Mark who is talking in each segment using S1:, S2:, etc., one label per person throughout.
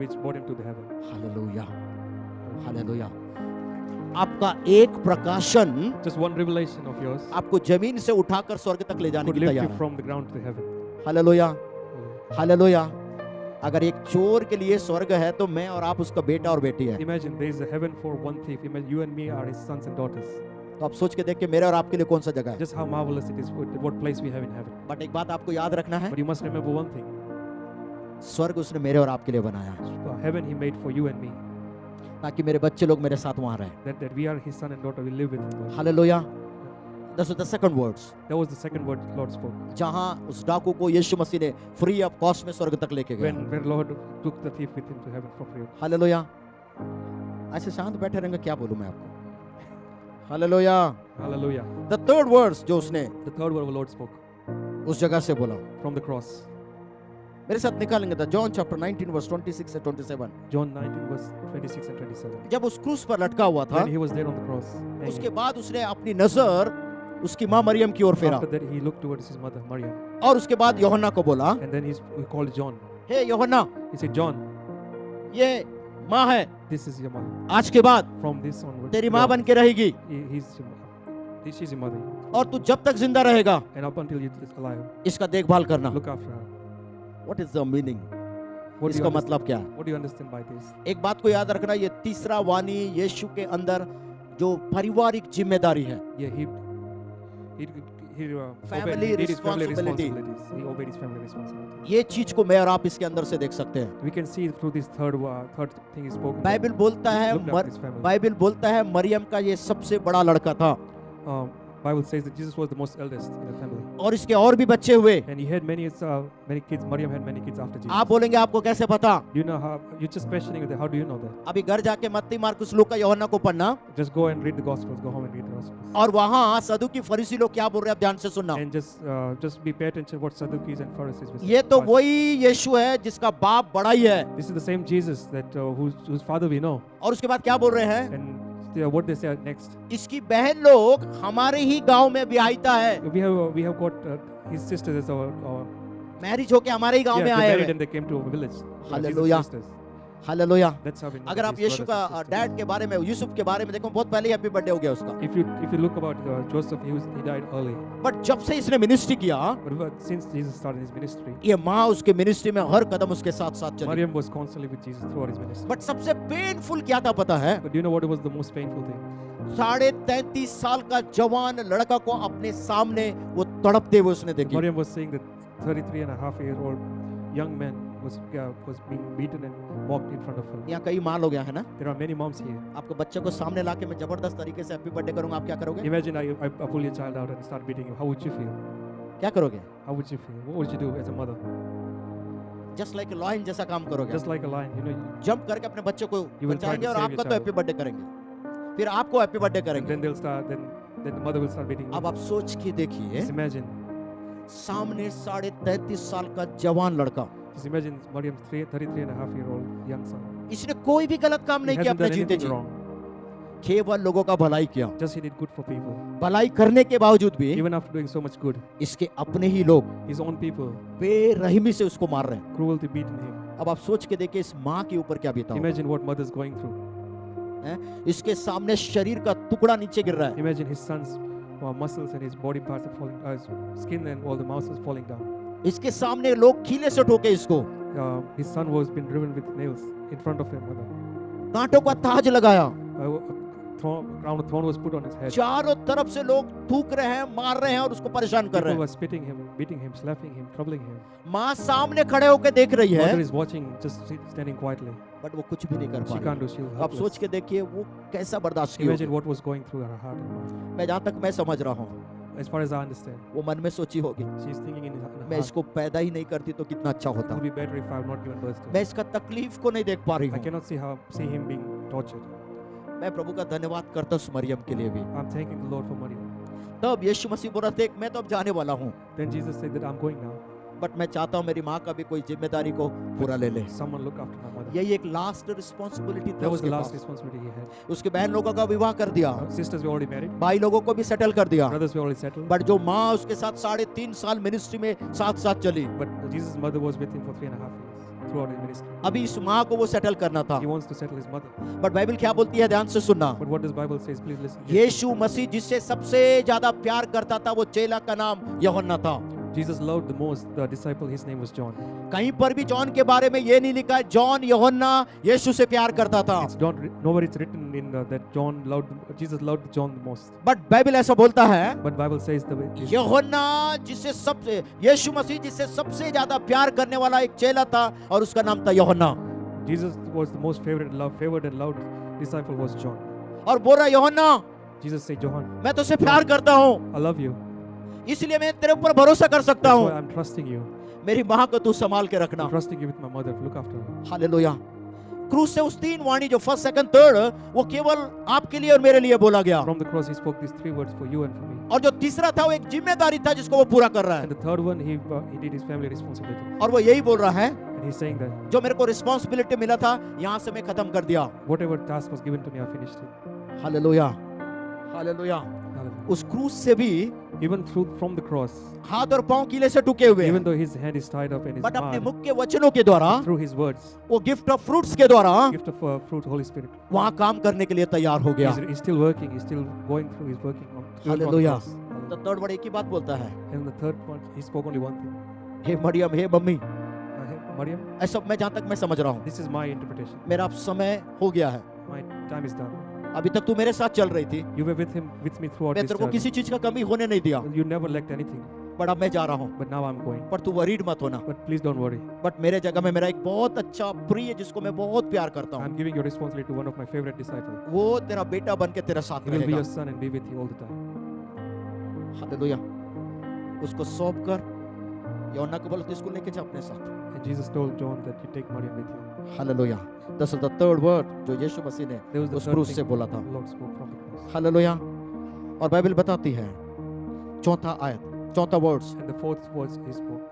S1: which brought him to the heaven.
S2: Hallelujah, hallelujah. आपका एक प्रकाशन
S1: Just one revelation of yours
S2: आपको जमीन से उठाकर स्वर्ग तक ले जाने
S1: could
S2: की
S1: lift you
S2: तैयार है।
S1: from the ground to the heaven.
S2: Hallelujah, hallelujah. अगर एक चोर के लिए स्वर्ग है तो मैं और आप उसका बेटा और बेटी है।
S1: Imagine there is a heaven for one thief. Imagine you and me are his sons and daughters.
S2: तो आप सोच के देख के मेरे और आपके लिए कौन सा जगह है।
S1: Just how marvelous it is, what place we have in heaven.
S2: But एक बात आपको याद रखना है,
S1: But you must remember one thing.
S2: स्वर्ग उसने मेरे और आपके लिए बनाया है,
S1: Heaven he made for you and me.
S2: ताकि मेरे बच्चे लोग मेरे साथ वहां रहे।
S1: That we are his son and daughter, we live with him.
S2: Hallelujah. That's the second words,
S1: That was the second word Lord spoke.
S2: जहां उस डाकू को यीशु मसीह ने फ्री ऑफ कॉस्ट में स्वर्ग तक लेके गया।
S1: When Lord took the thief with him to heaven for free.
S2: Hallelujah. ऐसे शांत बैठे रहेंगे, क्या बोलूं मैं आपको। Hallelujah.
S1: Hallelujah.
S2: The third words जो उसने
S1: The third word the Lord spoke
S2: उस जगह से बोला,
S1: from the cross.
S2: मेरे साथ निकालेंगे था जॉन चैप्टर 19 वर्स 26 से 27।
S1: John 19 verse 26 and 27.
S2: जब उस क्रूस पर लटका हुआ था,
S1: When he was there on the cross.
S2: उसके बाद उसने अपनी नजर उसकी माँ मरियम की ओर फेरा
S1: After that he looked towards his mother Maryam.
S2: और उसके बाद यूहन्ना को बोला,
S1: And then he called John.
S2: हे यूहन्ना,
S1: He said, John,
S2: ये माँ है,
S1: this is your mother.
S2: आज के बाद
S1: From this onward,
S2: तेरी माँ बन के रहेगी
S1: he's your mother. This is your mother.
S2: और तू जब तक जिंदा रहेगा
S1: And up until you're alive,
S2: इसका देखभाल करना।
S1: look after her.
S2: What is the meaning,
S1: What do you
S2: इसका
S1: understand?
S2: मतलब क्या है?
S1: What do you understand by this?
S2: एक बात को याद रखना, ये तीसरा वाणी यीशु के अंदर जो पारिवारिक जिम्मेदारी है,
S1: Yeah, he
S2: Family
S1: he did his family
S2: responsibility.
S1: responsibilities. He obeyed his family responsibilities.
S2: ये चीज को मैं और आप इसके अंदर से देख सकते हैं।
S1: We can see through this third thing he spoke.
S2: Bible बोलता है
S1: Looked after his family.
S2: Bible बोलता है मरियम का ये सबसे बड़ा लड़का था
S1: Bible says that Jesus was the most eldest in the family,
S2: और इसके और भी बच्चे हुए।
S1: and he had many kids. Maryam had many kids after Jesus.
S2: आप बोलेंगे आपको कैसे पता?
S1: Do you know how? You're just questioning that. How do you know that?
S2: अभी घर जाके मत्ती, मार्कुस, लूका, यूहन्ना को पढ़ना
S1: Just go and read the Gospels. Go home and read the Gospels.
S2: और वहाँ सदुकी फरीसी लोग क्या बोल रहे हैं आप ध्यान से सुनना।
S1: And just be pay attention what Sadducees and Pharisees were
S2: ये तो
S1: saying.
S2: वही यीशु है जिसका बाप बड़ा ही है।
S1: This is the same Jesus that whose father we know.
S2: और उसके बाद क्या बोल रहे हैं?
S1: And what they say next.
S2: इसकी बहन लोग हमारे ही गांव में ब्याहिता है,
S1: We have got his sisters as our
S2: marriage होके हमारे ही गांव
S1: yeah,
S2: में
S1: they
S2: आए
S1: married
S2: हैं।
S1: and they came to a village.
S2: Hallelujah.
S1: Jesus' sisters.
S2: Hallelujah.
S1: That's how we know
S2: अगर आप
S1: his
S2: यीशु का
S1: brothers and sisters.
S2: डैड के बारे में, यूसुफ के बारे में देखो, बहुत पहले हैप्पी बर्थडे हो गया उसका।
S1: If you look about Joseph, he died early.
S2: But जब से इसने मिनिस्ट्री किया,
S1: But since Jesus started his ministry,
S2: ये माँ उसके मिनिस्ट्री में हर कदम उसके साथ साथ चली।
S1: Maryam was constantly with Jesus throughout his ministry.
S2: But सबसे पेनफुल क्या था पता है?
S1: But do you know what was the most painful thing?
S2: 33.5 साल का जवान लड़का को अपने सामने वो तड़पते हुए उसने देखी।
S1: Maryam was saying that 33.5-year-old young man was being beaten and mocked in front of her.
S2: यहाँ कई माँ लोग यहाँ है ना,
S1: There are many moms here.
S2: आपको बच्चे को सामने लाके मैं जबरदस्त तरीके से हैप्पी बर्थडे करूंगा, आप क्या करोगे?
S1: Imagine I pull your child out and start beating him. How would you feel?
S2: क्या करोगे?
S1: How would you feel? What would you do as a mother?
S2: Just like lion जैसा काम करोगे।
S1: Just like a lion, you know.
S2: Jump करके अपने बच्चे को
S1: You will try
S2: बचाएंगे
S1: to
S2: और
S1: save
S2: आपका
S1: your
S2: तो
S1: child.
S2: हैप्पी बर्थडे करेंगे, फिर आपको हैप्पी बर्थडे
S1: And
S2: करेंगे।
S1: then they'll start. Then the mother will start beating
S2: अब
S1: you.
S2: आप सोच के देखिए,
S1: Just imagine.
S2: सामने 33.5 साल का जवान लड़का,
S1: Just imagine Maryam's 33.5-year-old young son.
S2: इसने कोई भी गलत काम
S1: He
S2: नहीं किया
S1: hasn't
S2: अपने
S1: done
S2: जीते
S1: anything
S2: जी,
S1: wrong.
S2: केवल लोगों का भलाई किया।
S1: Just he did good for people.
S2: भलाई करने के बावजूद भी
S1: Even after doing so much good,
S2: इसके अपने ही लोग
S1: his own people
S2: बेरहमी से उसको मार रहे हैं।
S1: cruelty beaten him.
S2: अब आप सोच के देखिए इस माँ के ऊपर क्या बीता होगा।
S1: Imagine what mother's going through.
S2: इसके सामने शरीर का टुकड़ा नीचे गिर रहा है,
S1: Imagine his son's muscles and his body parts are falling, his skin and all the muscles falling down.
S2: इसके सामने लोग खीले से ठोके इसको,
S1: His son was been driven with nails in front of his mother.
S2: कांटों का ताज लगाया,
S1: Crown of thorn was put on his head.
S2: चारों तरफ से लोग थूक रहे हैं, मार रहे हैं और उसको परेशान कर रहे
S1: People
S2: हैं।
S1: were spitting him, beating him, slapping him, troubling him.
S2: माँ सामने खड़े होकर देख रही है,
S1: Mother is watching, just standing quietly.
S2: But वो कुछ भी नहीं कर
S1: She
S2: पा
S1: can't
S2: रही।
S1: do. She's
S2: आप सोच
S1: helpless.
S2: के देखिए वो कैसा बर्दाश्त की
S1: Imagine
S2: होगी।
S1: what was going through her heart and mind.
S2: मैं जहाँ तक मैं समझ रहा हूँ,
S1: As far as I understand,
S2: वो मन में सोची होगी,
S1: she's thinking in her
S2: मैं
S1: heart,
S2: इसको पैदा ही नहीं करती तो कितना अच्छा
S1: it
S2: होता।
S1: would be better if I had not given birth to
S2: मैं
S1: him.
S2: इसका तकलीफ को नहीं देख पा रही
S1: I
S2: हूँ।
S1: cannot see him being tortured.
S2: मैं प्रभु का धन्यवाद करता हूँ उस मरियम के लिए भी।
S1: I'm thanking the Lord for Maryam.
S2: तब यीशु मसीह बोल रहे थे मैं तो अब जाने वाला हूँ,
S1: Then Jesus said that I'm going now.
S2: But मैं चाहता हूँ मेरी माँ का भी कोई जिम्मेदारी को पूरा ले ले।
S1: Someone look after my mother.
S2: यही एक लास्ट रिस्पॉन्सिबिलिटी था
S1: That was
S2: उसके
S1: the last
S2: pass.
S1: responsibility he had.
S2: उसके बहन लोगों का विवाह कर दिया,
S1: Sisters were already married.
S2: भाई लोगों को भी सेटल कर दिया,
S1: Brothers were already settled.
S2: But जो माँ उसके साथ 3.5 साल मिनिस्ट्री में साथ साथ चली,
S1: But Jesus' mother was with him for 3.5 years. throughout his ministry.
S2: अभी इस माँ को वो सेटल करना था,
S1: He wants to settle his mother.
S2: But Bible क्या बोलती है, ध्यान से सुनना।
S1: But what does Bible says? Please listen.
S2: यीशु मसीह जिससे सबसे ज्यादा प्यार करता था वो चेला का नाम यूहन्ना था।
S1: Jesus loved the most the disciple. His name was John.
S2: कहीं पर भी जॉन के बारे में ये नहीं लिखा है जॉन यूहन्ना यीशु से प्यार करता था,
S1: It's not nowhere it's written in that Jesus loved John the most.
S2: But Bible ऐसा बोलता है
S1: But Bible says
S2: यूहन्ना जिससे सबसे यीशु मसीह जिससे सबसे ज्यादा प्यार करने वाला एक चेला था और उसका नाम था यूहन्ना।
S1: Jesus was the most favored and loved disciple was John.
S2: और बोल रहा यूहन्ना
S1: Jesus said, John,
S2: मैं तुझसे प्यार करता हूँ,
S1: I love you.
S2: इसलिए मैं तेरे ऊपर भरोसा कर सकता
S1: That's why
S2: हूँ।
S1: I'm trusting you.
S2: मेरी माँ को तू संभाल के रखना।
S1: I'm trusting you with my mother. Look after her.
S2: Hallelujah. क्रूस से उस 3 वाणी जो फर्स्ट सेकंड थर्ड वो केवल आपके लिए और मेरे लिए बोला गया,
S1: From the cross, he spoke these 3 words for you and for me.
S2: और जो तीसरा था वो एक जिम्मेदारी था जिसको वो पूरा कर रहा
S1: And
S2: है,
S1: the third one, he did his family responsibility.
S2: और वो यही बोल रहा है
S1: And he's saying that
S2: जो मेरे को रिस्पॉन्सिबिलिटी मिला था यहाँ से मैं खत्म कर दिया।
S1: whatever task was given to me, I finished it.
S2: Hallelujah, hallelujah.
S1: Hallelujah.
S2: उस क्रूस से भी
S1: Even from the cross,
S2: हाथ और पांव कीले से टूके हुए,
S1: even though his hand is tied up and his
S2: but अपने
S1: mouth,
S2: मुख के वचनों के द्वारा,
S1: through his words,
S2: वो गिफ्ट ऑफ फ्रूट्स के द्वारा
S1: gift of fruit, Holy Spirit,
S2: वहां काम करने के लिए तैयार हो गया।
S1: he's still working. He's still going through. He's working on the
S2: Hallelujah.
S1: cross.
S2: तो थर्ड वर्ड एक ही बात बोलता है,
S1: And the third one, he spoke only one thing.
S2: Hey Maryam, hey mummy,
S1: Hey, Mariam,
S2: ऐसा मैं जहां तक मैं समझ रहा हूँ
S1: this is my interpretation.
S2: मेरा अब समय हो गया है।
S1: My time is done.
S2: अभी तक तू मेरे साथ चल रही थी,
S1: You were with me throughout
S2: मैं
S1: this
S2: तेरे को
S1: journey.
S2: किसी चीज का कमी होने नहीं दिया,
S1: You never lacked anything.
S2: But अब मैं जा रहा हूँ।
S1: But now I'm going.
S2: पर तू वरीड मत होना,
S1: But please don't worry.
S2: But मेरे जगह में मेरा एक बहुत अच्छा प्रिय जिसको मैं बहुत प्यार करता हूँ,
S1: I'm giving your responsibility to one of my favorite disciples.
S2: वो तेरा बेटा बन के तेरे साथ
S1: He will be
S2: रहेगा।
S1: your son and be with you all the time.
S2: Hallelujah. उसको सौंप कर यूहन्ना को बोलो तू इसको लेके जा अपने साथ।
S1: And Jesus told John that you take Mariam with you.
S2: Hallelujah. This is the third word जो यीशु मसीह ने
S1: There was the
S2: उस
S1: third
S2: क्रूस
S1: thing
S2: से बोला था।
S1: the Lord spoke from the cross.
S2: Hallelujah. और बाइबल बताती है चौथा आयत, चौथा words,
S1: And the fourth was he spoke.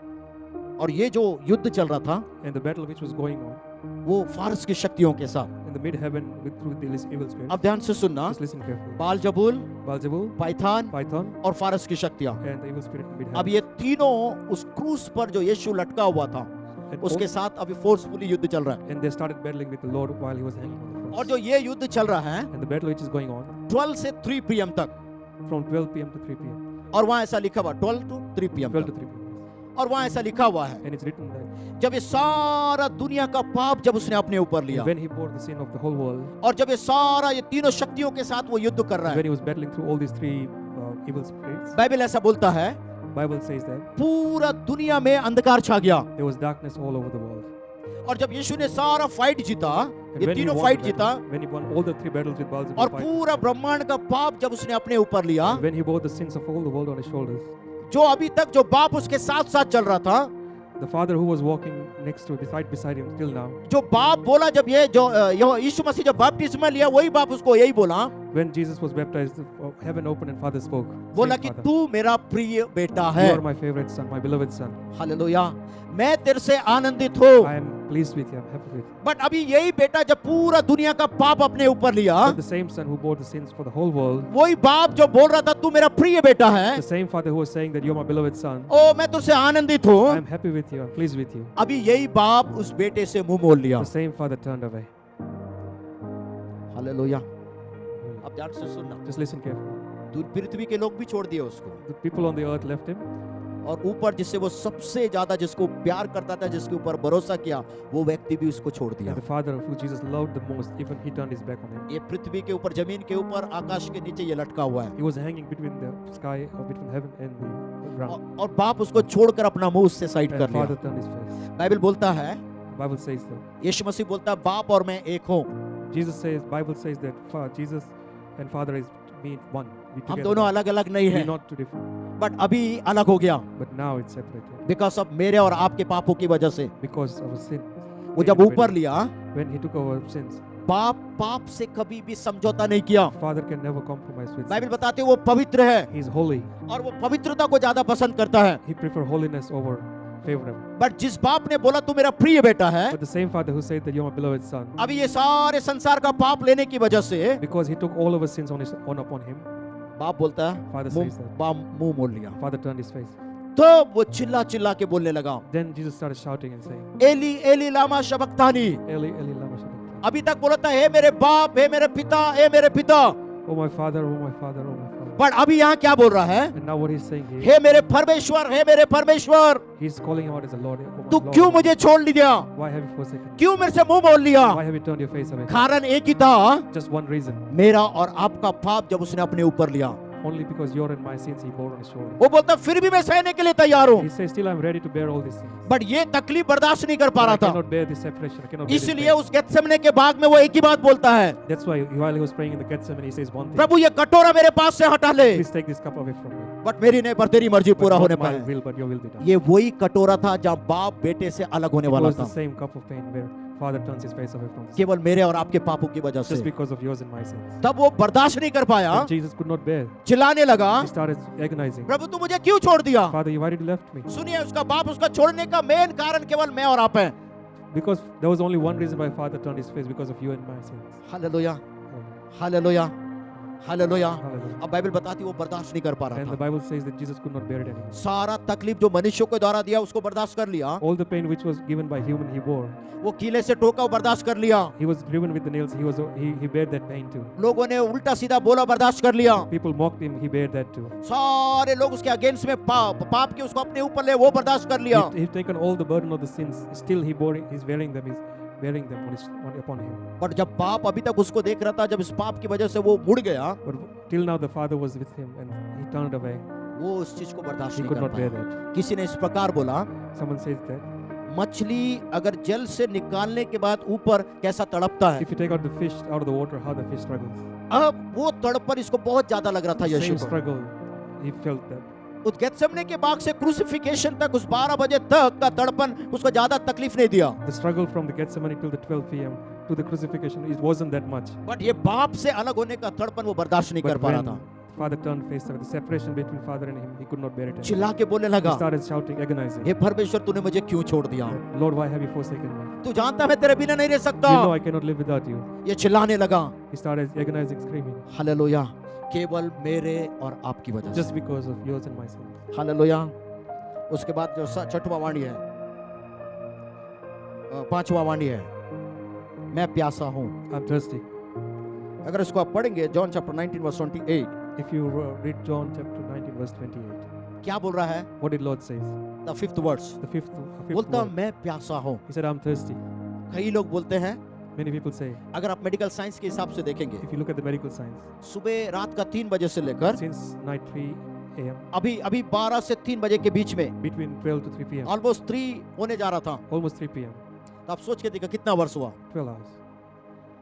S2: और ये जो युद्ध चल रहा था
S1: And the battle which was going on
S2: वो फारस की शक्तियों के साथ।
S1: in the mid-heaven through the evil spirits.
S2: अब ध्यान से सुनना,
S1: Just listen carefully.
S2: बालजबूल,
S1: Beelzebul,
S2: पाइथान
S1: Python,
S2: और फारस की शक्तियां।
S1: and the evil spirit in
S2: अब
S1: mid-heaven.
S2: ये तीनों उस क्रूस पर जो यीशु लटका हुआ था
S1: And,
S2: उसके साथ अभी फोर्सफुली युद्ध चल रहा है।
S1: and they started battling with the Lord while he was hanging on the
S2: और
S1: cross.
S2: जो ये युद्ध चल रहा है
S1: And the battle which is going on
S2: 12 से 3 PM तक,
S1: from 12 p.m. to 3 p.m.
S2: और वहां ऐसा लिखा हुआ 12 to 3 PM
S1: 12 to
S2: तक,
S1: 3 p.m.
S2: और वहां ऐसा लिखा हुआ है
S1: And it's written that
S2: जब ये सारा दुनिया का पाप जब उसने अपने ऊपर लिया,
S1: when he bore the sin of the whole world,
S2: और जब ये सारा ये तीनों शक्तियों के साथ वो युद्ध कर रहा
S1: when
S2: है,
S1: he was battling through all these 3 evil spirits,
S2: Bible ऐसा बोलता है
S1: Bible says that
S2: पूरा दुनिया में अंधकार छा गया।
S1: there was darkness all over the world.
S2: और जब यीशु ने सारा फाइट जीता,
S1: And
S2: ये
S1: when he
S2: तीनों
S1: won
S2: फाइट
S1: the
S2: जीता,
S1: battle, when he won all the 3 battles with Beelzebul,
S2: और
S1: Python,
S2: पूरा ब्रह्मांड का पाप जब उसने अपने ऊपर लिया,
S1: when he bore the sins of all the world on his shoulders,
S2: जो अभी तक जो बाप उसके साथ साथ चल रहा था,
S1: the father who was walking next to beside him till now,
S2: जो बाप बोला जब ये जो यीशु मसीह जब बपतिस्मा लिया, वही बाप उसको यही बोला,
S1: when Jesus was baptized, heaven opened and Father spoke.
S2: बोला
S1: Saying,
S2: कि
S1: Father,
S2: तू मेरा प्रिय बेटा
S1: you
S2: है।
S1: are my favorite son, my beloved son.
S2: Hallelujah. मैं तेरे से आनंदित हूँ।
S1: I am pleased with you. I'm happy with you.
S2: But अभी यही बेटा जब पूरा दुनिया का पाप अपने ऊपर लिया,
S1: But the same son who bore the sins for the whole world,
S2: वही बाप जो बोल रहा था तू मेरा प्रिय बेटा है,
S1: the same father who was saying that you're my beloved son,
S2: ओ मैं तुझसे आनंदित हूँ,
S1: I'm happy with you. I'm pleased with you.
S2: अभी यही बाप उस बेटे से मुंह मोड़ लिया।
S1: The same father turned away.
S2: Hallelujah. अब ध्यान से सुनना,
S1: Just listen carefully.
S2: तू पृथ्वी के लोग भी छोड़ दिए उसको,
S1: The people on the earth left him,
S2: और ऊपर जिससे वो सबसे ज्यादा जिसको प्यार करता था, जिसके ऊपर भरोसा किया, वो व्यक्ति भी उसको छोड़ दिया।
S1: and the father who Jesus loved the most, even he turned his back on him.
S2: ये पृथ्वी के ऊपर, जमीन के ऊपर, आकाश के नीचे ये लटका हुआ है,
S1: He was hanging between the sky or between heaven and the ground.
S2: और बाप उसको छोड़कर अपना मुंह उससे साइड
S1: And
S2: कर लिया।
S1: father turned his face.
S2: Bible बोलता है,
S1: Bible says that.
S2: यीशु मसीह बोलता है बाप और मैं एक हूँ।
S1: Jesus says, Bible says that Jesus and Father is being one. We
S2: हम
S1: together
S2: दोनों
S1: one.
S2: अलग अलग नहीं
S1: We're
S2: हैं,
S1: not two different.
S2: बट अभी अलग हो गया
S1: But now it's separated
S2: because of मेरे और आपके पापों की वजह से।
S1: because of a sin.
S2: वो जब ऊपर लिया,
S1: When he took our sins,
S2: बाप पाप से कभी भी समझौता नहीं किया।
S1: Father can never compromise with
S2: Bible
S1: sin.
S2: बताते हैं वो पवित्र है,
S1: He is holy.
S2: और वो पवित्रता को ज्यादा पसंद करता है।
S1: He prefer holiness over favor.
S2: But जिस बाप ने बोला तू मेरा प्रिय बेटा है,
S1: But the same Father who said that you're my beloved son,
S2: अभी ये सारे संसार का पाप लेने की वजह से
S1: because he took all of our sins on upon him,
S2: बाप बोलता है
S1: Father says that.
S2: बाप मुंह मोड़ लिया।
S1: Father turned his face.
S2: तो वो चिल्ला चिल्ला के बोलने लगा,
S1: Then Jesus started shouting and saying,
S2: एली एली लामा शबक्तानी।
S1: Eli, Eli, lama sabachthani.
S2: अभी तक बोला था, हे मेरे बाप, हे मेरे पिता, हे मेरे पिता।
S1: Oh my Father, oh my Father, oh my Father.
S2: पर अभी यहाँ क्या बोल रहा है?
S1: And now what he's saying here,
S2: हे मेरे परमेश्वर, हे मेरे परमेश्वर,
S1: he's calling him out as a Lord. Oh my
S2: तू
S1: Lord,
S2: क्यों मुझे छोड़ लिया?
S1: why have you forsaken me?
S2: क्यों मेरे से मुंह मोड़ लिया?
S1: Why have you turned your face away?
S2: कारण एक ही था,
S1: Just one reason.
S2: मेरा और आपका पाप जब उसने अपने ऊपर लिया।
S1: Only because your and my sins he bore on his shoulder.
S2: वो बोलता फिर भी मैं सहने के लिए तैयार हूँ,
S1: He says, still I'm ready to bear all these things.
S2: But ये तकलीफ बर्दाश्त नहीं कर पा
S1: I
S2: रहा था।
S1: cannot bear this separation. I cannot bear this
S2: इसलिए
S1: pain.
S2: उस गेत्सेमने के बाग में वो एक ही बात बोलता है,
S1: That's why while he was praying in the Gethsemane, he says one thing.
S2: प्रभु ये कटोरा मेरे पास से हटा ले,
S1: Please take this cup away from me.
S2: But मेरी नहीं पर तेरी मर्जी
S1: But
S2: पूरा होने
S1: not my
S2: पाए।
S1: will, but your will be done.
S2: ये वही कटोरा था जहाँ बाप बेटे से अलग होने
S1: It
S2: वाला
S1: was the
S2: था,
S1: same cup of pain where Father turns his face away from us.
S2: केवल मेरे और आपके पापों की वजह
S1: Just
S2: से।
S1: because of yours and my sins.
S2: तब वो बर्दाश्त नहीं कर पाया,
S1: And Jesus could not bear.
S2: चिल्लाने लगा,
S1: He started agonizing.
S2: प्रभु तू मुझे क्यों छोड़ दिया?
S1: Father, why did you left me?
S2: सुनिए, उसका बाप उसका छोड़ने का मेन कारण केवल मैं और आप हैं।
S1: Because there was only one reason why Father turned his face, because of you and my sins.
S2: Hallelujah, hallelujah, hallelujah.
S1: Hallelujah.
S2: अब बाइबल बताती है वो बर्दाश्त नहीं कर पा रहा
S1: And the
S2: था।
S1: Bible says that Jesus could not bear it anymore.
S2: सारा तकलीफ जो मनुष्यों के द्वारा दिया उसको बर्दाश्त कर लिया,
S1: All the pain which was given by human, he bore.
S2: वो कीले से ठोका वो बर्दाश्त कर लिया,
S1: He was driven with the nails. He bared that pain too.
S2: लोगों ने उल्टा सीधा बोला बर्दाश्त कर लिया,
S1: People mocked him. He bared that too.
S2: सारे लोग उसके अगेंस्ट में पाप के उसको अपने ऊपर ले वो बर्दाश्त कर लिया।
S1: He's taken all the burden of the sins. Still, he's bearing them. He's bearing them upon him.
S2: पर जब बाप अभी तक उसको देख रहा था, जब इस पाप की वजह से वो मुड़ गया,
S1: But till now, the Father was with him, and he turned away.
S2: वो उस चीज को बर्दाश्त
S1: He
S2: नहीं
S1: could
S2: कर
S1: not bear
S2: पाया।
S1: that.
S2: किसी ने इस प्रकार बोला,
S1: Someone says that
S2: मछली अगर जल से निकालने के बाद ऊपर कैसा तड़पता है,
S1: if you take out the fish out of the water, how the fish struggles.
S2: अब वो तड़पन इसको बहुत ज्यादा लग रहा था यीशु
S1: Same
S2: को।
S1: struggle. He felt that.
S2: उस गेत्सेमने के बाग से क्रूसिफिकेशन तक, उस 12 बजे तक का तड़पन उसको ज्यादा तकलीफ नहीं दिया,
S1: The struggle from the Gethsemane till the 12 p.m. to the crucifixion, it wasn't that much.
S2: But ये बाप से अलग होने का तड़पन वो बर्दाश्त नहीं कर
S1: But
S2: पा रहा
S1: when
S2: था।
S1: Father turned face away, the separation between Father and him, he could not bear it anymore.
S2: चिल्ला के बोलने
S1: He
S2: लगा,
S1: started shouting, agonizing.
S2: हे परमेश्वर तूने मुझे क्यों छोड़ दिया?
S1: Lord, why have you forsaken me?
S2: तू जानता मैं तेरे बिना नहीं रह सकता।
S1: You know I cannot live without you.
S2: ये चिल्लाने लगा,
S1: He started agonizing, screaming,
S2: hallelujah, केवल मेरे और आपकी वजह से।
S1: just because of yours and my sins.
S2: Hallelujah. उसके बाद जो छठवां वाणी है, पांचवा वाणी है, मैं प्यासा हूँ।
S1: I'm thirsty.
S2: अगर इसको आप पढ़ेंगे, John chapter 19 verse 28,
S1: If you read John chapter 19 verse 28,
S2: क्या बोल रहा है?
S1: what did Lord say?
S2: The fifth verse
S1: The fifth
S2: बोलता
S1: word.
S2: मैं प्यासा हूँ।
S1: He said, I'm thirsty.
S2: कई लोग बोलते हैं,
S1: Many people say,
S2: अगर आप मेडिकल साइंस के हिसाब से देखेंगे,
S1: if you look at the medical science,
S2: सुबह रात का 3 बजे से लेकर
S1: since night 3 a.m.,
S2: अभी 12 से 3 बजे के बीच में
S1: between 12 to 3 p.m.,
S2: ऑलमोस्ट 3 होने जा रहा था।
S1: almost 3 p.m.,
S2: तो आप सोच के देखा कितना वर्ष हुआ,
S1: 12 hours.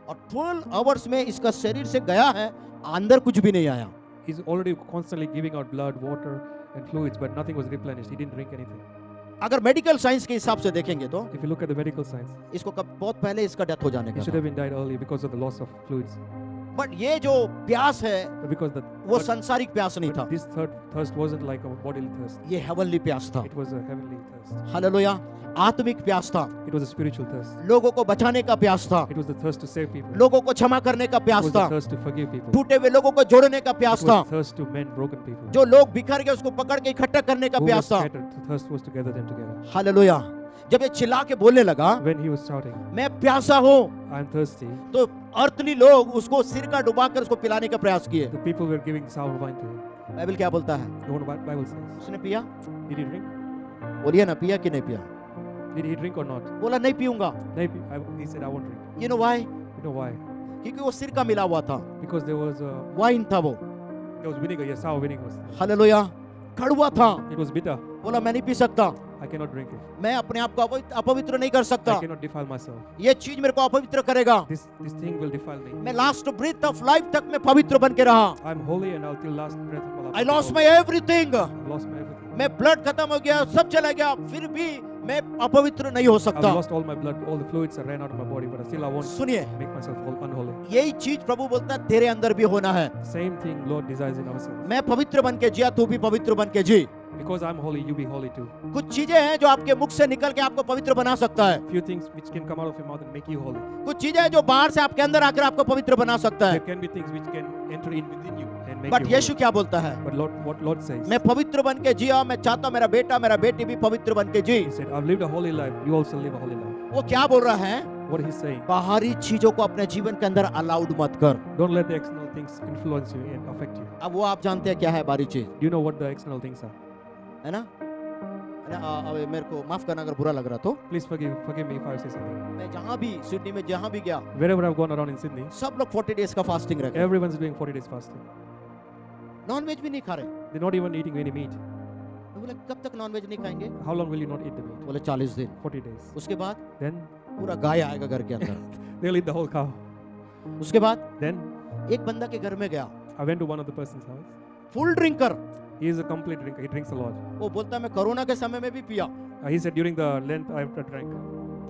S2: और 12 आवर्स में इसका शरीर से गया है, अंदर कुछ भी नहीं आया।
S1: He's already constantly giving out blood, water, and fluids, but nothing was replenished. He didn't drink anything.
S2: अगर मेडिकल साइंस के हिसाब से देखेंगे तो
S1: If you look at the medical science,
S2: इसको बहुत पहले इसका डेथ हो जाने
S1: he
S2: का
S1: should
S2: था।
S1: have been died early because of the loss of fluids.
S2: But ये जो प्यास है
S1: But because
S2: वो संसारिक प्यास नहीं था,
S1: this third thirst wasn't like a bodily thirst.
S2: ये हेवनली प्यास था।
S1: It was a heavenly thirst.
S2: Hallelujah, आत्मिक प्यास था,
S1: It was a spiritual thirst.
S2: लोगों को बचाने का प्यास था,
S1: It was the thirst to save people.
S2: लोगों को क्षमा करने का
S1: It
S2: प्यास
S1: was
S2: था,
S1: the thirst to forgive people.
S2: टूटे हुए लोगों को जोड़ने का
S1: It
S2: प्यास
S1: was
S2: था,
S1: the thirst to mend broken people.
S2: जो लोग बिखर गए उसको पकड़ के इकट्ठा करने का
S1: Who was
S2: प्यास था।
S1: scattered, the thirst was to gather them together.
S2: Hallelujah. जब ये चिल्ला के बोलने लगा,
S1: When he was shouting,
S2: मैं प्यासा हूँ,
S1: I'm thirsty,
S2: तो अर्थली लोग उसको सिर का डुबाकर उसको पिलाने का प्रयास किए।
S1: the people were giving sour wine to him.
S2: Bible क्या बोलता है?
S1: You know what the Bible says?
S2: उसने पिया?
S1: Did he drink?
S2: बोलिए ना, पिया कि नहीं पिया?
S1: Did he drink or not?
S2: बोला नहीं पीऊंगा।
S1: He said, I won't drink.
S2: You know why?
S1: You know why?
S2: क्योंकि वो सिर का मिला हुआ था,
S1: Because there was
S2: वाइन था वो।
S1: vinegar, yes, sour vinegar was there.
S2: Hallelujah, कड़वा था।
S1: It was bitter.
S2: बोला मैं नहीं पी सकता,
S1: I cannot drink it.
S2: मैं अपने आप को अपवित्र नहीं कर सकता,
S1: I cannot defile myself.
S2: ये चीज मेरे को अपवित्र करेगा।
S1: This thing will defile me.
S2: मैं लास्ट ब्रीथ ऑफ लाइफ तक मैं पवित्र बन के रहा।
S1: I'm holy and I'll till last breath of my life.
S2: I lost my everything,
S1: I've lost my everything.
S2: मैं ब्लड खत्म हो गया, सब चला गया, फिर भी मैं अपवित्र नहीं हो
S1: I've
S2: सकता।
S1: lost all my blood, all the fluids ran out of my body, but still I won't
S2: सुनिए,
S1: make myself unholy.
S2: यही चीज प्रभु बोलता है तेरे अंदर भी होना है।
S1: Same thing Lord desires in ourselves.
S2: मैं पवित्र बन के जिया, तू भी पवित्र बन के जी।
S1: Because I'm holy, you be holy too.
S2: कुछ चीजें हैं जो आपके मुख से निकल के आपको पवित्र बना सकता है।
S1: Few things which can come out of your mouth and make you holy.
S2: कुछ चीजें हैं जो बाहर से आपके अंदर आकर आपको पवित्र बना सकता है।
S1: There can be things which can enter in within you and make
S2: but
S1: you
S2: Yeshu
S1: holy.
S2: क्या बोलता है?
S1: But what Lord says,
S2: मैं पवित्र बन के जिया, मैं चाहता हूं मेरा बेटा मेरा बेटी भी पवित्र बन के जी।
S1: He said, I've lived a holy life. You also live a holy life.
S2: वो क्या बोल रहा है?
S1: What he's saying,
S2: बाहरी चीजों को अपने जीवन के अंदर अलाउड मत कर।
S1: don't let the external things influence you and affect you.
S2: अब वो आप जानते हैं क्या है बाहरी चीज,
S1: Do you know what the external things are?
S2: है ना? अब मेरे को माफ करना अगर बुरा लग रहा तो।
S1: Please forgive me if I say something.
S2: मैं जहां भी सिडनी में जहां भी गया,
S1: Wherever I've gone around in Sydney,
S2: सब लोग 40 डेज का फास्टिंग रखे,
S1: everyone's doing 40 days fasting.
S2: Non veg भी नहीं खा रहे।
S1: They're not even eating any meat.
S2: तो बोले कब तक नॉन वेज नहीं खाएंगे?
S1: How long will you not eat the meat?
S2: बोले 40 दिन।
S1: 40 days.
S2: उसके बाद
S1: Then
S2: पूरा गाय आएगा घर के अंदर।
S1: they'll eat the whole cow.
S2: उसके बाद
S1: Then
S2: एक बंदा के घर में गया,
S1: I went to one of the person's house.
S2: Full drinker.
S1: He is a complete drinker. He drinks a lot.
S2: वो बोलता है मैं कोरोना के समय में भी पिया।
S1: He said during the Lent I drank.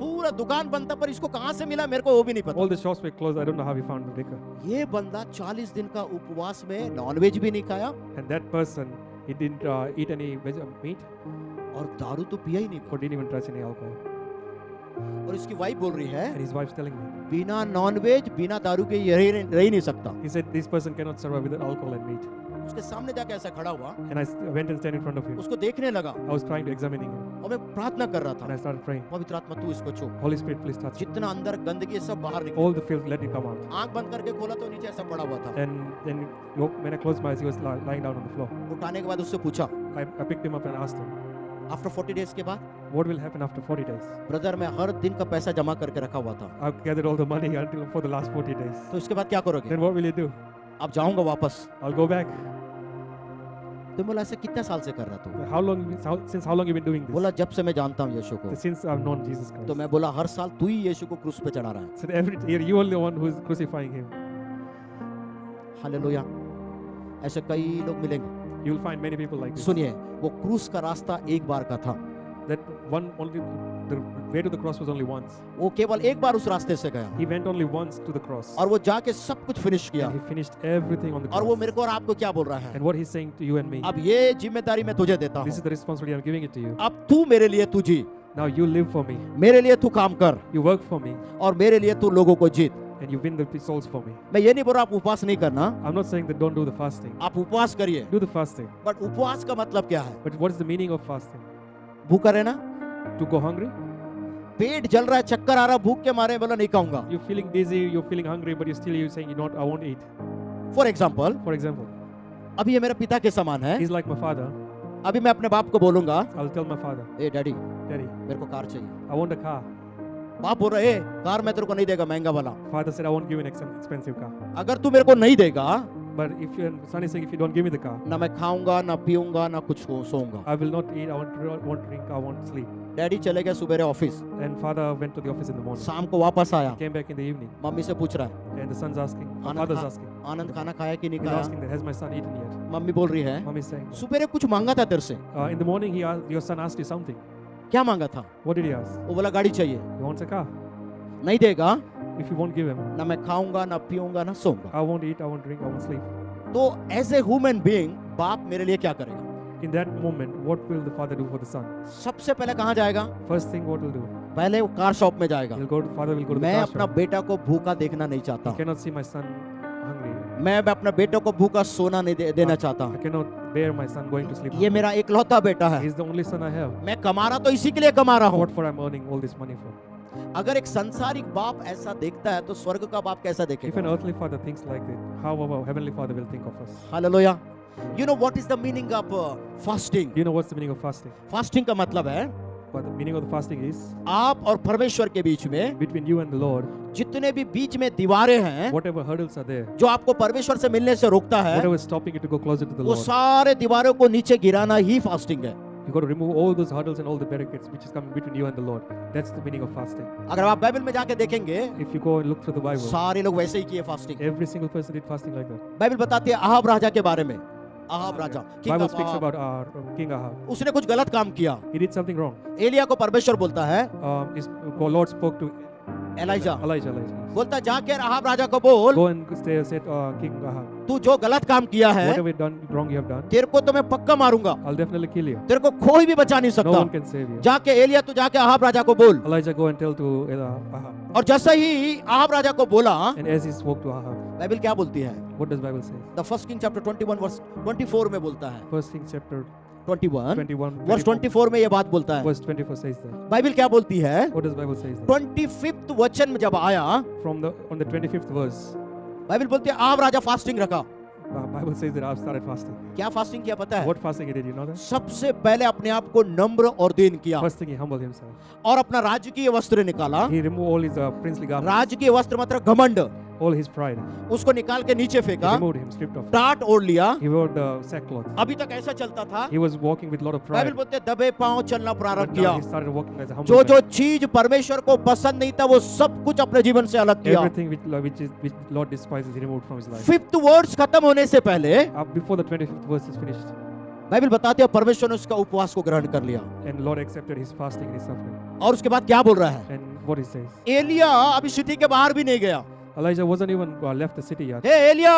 S2: पूरा दुकान बंद था, पर इसको कहां से मिला मेरे को वो भी नहीं पता।
S1: All the shops were closed. I don't know how he found the liquor.
S2: ये बंदा 40 दिन का उपवास में नॉन वेज भी नहीं खाया
S1: And that person, he didn't eat any meat
S2: और दारू तो पिया ही नहीं।
S1: or didn't even touch any alcohol.
S2: और इसकी वाइफ बोल रही है
S1: And his wife's telling me,
S2: बिना नॉन वेज बिना दारू के ये रह ही नहीं सकता।
S1: he said this person cannot survive without alcohol and meat.
S2: उसके सामने जाके ऐसा खड़ा हुआ,
S1: And I went and stand in front of him.
S2: उसको देखने लगा
S1: I was trying to examine him.
S2: और मैं प्रार्थना कर रहा
S1: And I
S2: था,
S1: started praying.
S2: पवित्र आत्मा तू इसको छू,
S1: Holy Spirit, please touch him.
S2: जितना अंदर गंदगी है सब बाहर निकल।
S1: All the filth, let it come out.
S2: आंख बंद करके खोला तो नीचे ऐसा पड़ा हुआ था।
S1: And then when I closed my eyes, he was lying down on the floor.
S2: उठाने के बाद उससे पूछा,
S1: I picked him up and asked him,
S2: after 40 days के बाद
S1: what will happen after 40 days?
S2: Brother मैं हर दिन का पैसा जमा करके रखा हुआ था,
S1: I've gathered all the money until for the last 40 days.
S2: तो इसके बाद क्या करोगे?
S1: Then what will you do?
S2: अब जाऊंगा वापस।
S1: I'll go back.
S2: तो बोला ऐसे कितने साल से कर रहा तू?
S1: Since how long you been doing this?
S2: बोला जब से मैं जानता हूँ यीशु को।
S1: Since I've known Jesus Christ.
S2: तो मैं बोला हर साल तू ही यीशु को क्रूस पे चढ़ा रहा है।
S1: So every year you are the one who is crucifying him.
S2: Hallelujah. ऐसे कई लोग मिलेंगे।
S1: You will find many people like this.
S2: सुनिए, वो क्रूस का रास्ता एक बार का था,
S1: That one only the way to the cross was only once.
S2: वो केवल एक बार उस रास्ते से गया
S1: He went only once to the cross.
S2: और वो जाके सब कुछ फिनिश किया।
S1: And he finished everything on the
S2: और वो
S1: cross.
S2: मेरे को और आपको क्या बोल रहा है?
S1: And what he's saying to you and me,
S2: अब ये जिम्मेदारी मैं तुझे देता
S1: this is
S2: हूँ,
S1: the responsibility I'm giving it to you.
S2: अब तू मेरे लिए तू जी,
S1: Now you live for me.
S2: मेरे लिए तू काम कर
S1: You work for me.
S2: और मेरे लिए तू लोगों को जीत।
S1: And you win the souls for me.
S2: मैं ये नहीं बोल रहा आप उपवास नहीं करना,
S1: I'm not saying that don't do the fasting.
S2: आप उपवास करिए,
S1: Do the fasting.
S2: बट उपवास का मतलब क्या है?
S1: But what is the meaning of fasting?
S2: भूखा रहना,
S1: To go hungry?
S2: पेट जल रहा है, चक्कर आ रहा, भूख के मारे बोला नहीं खाऊंगा।
S1: You're feeling dizzy, you're feeling hungry, but you're saying you know what, I won't eat.
S2: For example,
S1: For example,
S2: अभी ये मेरे पिता के समान है,
S1: he's like my father.
S2: अभी मैं अपने बाप को बोलूंगा,
S1: I'll tell my father,
S2: A daddy
S1: Daddy,
S2: मेरे को कार चाहिए।
S1: I want a car.
S2: बाप बोल रहा है, ए कार मैं तेरे को नहीं देगा महंगा वाला।
S1: Father said, I won't give you an expensive car.
S2: अगर तू मेरे को नहीं देगा,
S1: But if your son is saying, if you don't give me the car,
S2: ना मैं खाऊंगा ना पीऊंगा ना कुछ सोऊंगा।
S1: I will not eat, I won't drink, I won't sleep.
S2: Daddy चले गए सुबेरे office,
S1: And father went to the office in the morning.
S2: शाम को वापस आया,
S1: Came back in the evening.
S2: Mummy से पूछ रहा है,
S1: And the son's asking, my
S2: Anand
S1: father's
S2: खा-
S1: asking.
S2: आनंद खाना खाया कि नहीं
S1: He's
S2: खाया?
S1: asking that, has my son eaten yet?
S2: Mummy बोल रही है,
S1: Mom is saying,
S2: सुबेरे कुछ मांगा था तेरे से।
S1: in the morning your son asked you something.
S2: क्या मांगा था?
S1: What did he ask?
S2: वो बोला गाड़ी चाहिए।
S1: He wants a car.
S2: नहीं देगा,
S1: If you won't give him,
S2: ना मैं खाऊंगा ना पीऊंगा ना सोऊंगा।
S1: I won't eat, I won't drink, I won't sleep.
S2: तो एज ए ह्यूमन बीइंग बाप मेरे लिए क्या करेगा?
S1: In that moment, what will the father do for the son?
S2: सबसे पहले कहाँ जाएगा?
S1: First thing, what will do?
S2: पहले वो कार शॉप में जाएगा।
S1: Father will go to the
S2: मैं
S1: car
S2: अपना
S1: shop.
S2: बेटा को भूखा देखना नहीं चाहता।
S1: I cannot see my son hungry.
S2: मैं अपना बेटे को भूखा सोना नहीं देना चाहता।
S1: I cannot bear my son going to sleep.
S2: ये मेरा इकलौता बेटा है।
S1: He's the only son I have.
S2: मैं कमा रहा तो इसी के लिए कमा रहा हूँ।
S1: What for I'm earning all this money for?
S2: अगर एक संसारिक बाप ऐसा देखता है तो स्वर्ग का बाप कैसा
S1: If an
S2: देखेगा?
S1: earthly father thinks like that, how our heavenly father will think of us?
S2: Hallelujah. You know what is the meaning of fasting?
S1: Do you know what's the meaning of fasting?
S2: Fasting का मतलब है
S1: But the meaning of the fasting is
S2: आप और परमेश्वर के बीच में
S1: between you and the Lord,
S2: जितने भी बीच में दीवारें हैं
S1: whatever hurdles are there,
S2: जो आपको परमेश्वर से मिलने से रोकता है,
S1: whatever is stopping you to go closer to the
S2: वो
S1: Lord,
S2: सारे दीवारों को नीचे गिराना ही फास्टिंग है।
S1: you got to remove all those hurdles and all the barricades which is coming between you and the Lord. That's the meaning of fasting.
S2: अगर आप Bible में जाके देखेंगे,
S1: If you go and look through the Bible,
S2: सारे लोग वैसे ही किए fasting.
S1: every single person did fasting like that.
S2: Bible बताती है अहाब राजा के बारे में। Ahab Raja, King
S1: Bible
S2: of
S1: speaks
S2: Ahab,
S1: about King Ahab.
S2: उसने कुछ गलत काम किया।
S1: He did something wrong.
S2: Elia को परमेश्वर बोलता है,
S1: God Lord spoke to
S2: Elijah
S1: Elijah.
S2: बोलता जाके अहाब राजा को बोल,
S1: Go and said King Ahab,
S2: तू जो गलत काम किया है
S1: whatever wrong you have done,
S2: तेरे को तो मैं पक्का मारूंगा,
S1: I'll definitely kill you.
S2: तेरे को कोई भी बचा नहीं
S1: No
S2: सकता।
S1: one can save you.
S2: जाके एलिया तू जाके अहाब राजा को बोल।
S1: Elijah go and tell to Ahab.
S2: और जैसे ही अहाब राजा को बोला,
S1: And as he spoke to Ahab,
S2: Bible क्या बोलती है?
S1: what does Bible say?
S2: The first king chapter 21 verse 24 में बोलता है।
S1: First Kings chapter
S2: 21
S1: 21
S2: वर्स 24 में ये बात बोलता है।
S1: verse 24 says that.
S2: बाइबल क्या बोलती है?
S1: What does Bible says that?
S2: 25th वचन में जब आया,
S1: On the 25th verse,
S2: Bible बोलती है अहाब राजा फास्टिंग रखा।
S1: Bible says that Ahab started fasting.
S2: क्या फास्टिंग किया पता है?
S1: What fasting he did, you know that?
S2: सबसे पहले अपने आप को नम्र और दीन किया
S1: First thing he humbled himself.
S2: और अपना राजकीय वस्त्र निकाला।
S1: He removed all his princely garments,
S2: राजकीय वस्त्र मतलब घमंड,
S1: all his pride.
S2: उसको निकाल के नीचे
S1: He
S2: फेंका,
S1: removed him, stripped off.
S2: टाट ओढ़ लिया।
S1: He wore the sackcloth.
S2: अभी तक ऐसा चलता था।
S1: He was walking with a lot of
S2: Bible
S1: pride.
S2: बोलते हैं दबे पांव चलना प्रारंभ
S1: But
S2: किया।
S1: now he started walking as a humble
S2: जो जो
S1: man.
S2: चीज परमेश्वर को पसंद नहीं था वो सब कुछ अपने जीवन से अलग किया।
S1: Everything which Lord despises, he removed from his life.
S2: 5th words खत्म होने से पहले
S1: Before the 25th verse is finished,
S2: Bible बताती है परमेश्वर ने उसका उपवास को ग्रहण कर लिया।
S1: and Lord accepted his fasting and his suffering.
S2: और उसके बाद क्या बोल रहा है?
S1: And what he says,
S2: Elia अभी सिटी के बाहर भी नहीं गया।
S1: Elijah wasn't even left the city yet.
S2: हे एलिया,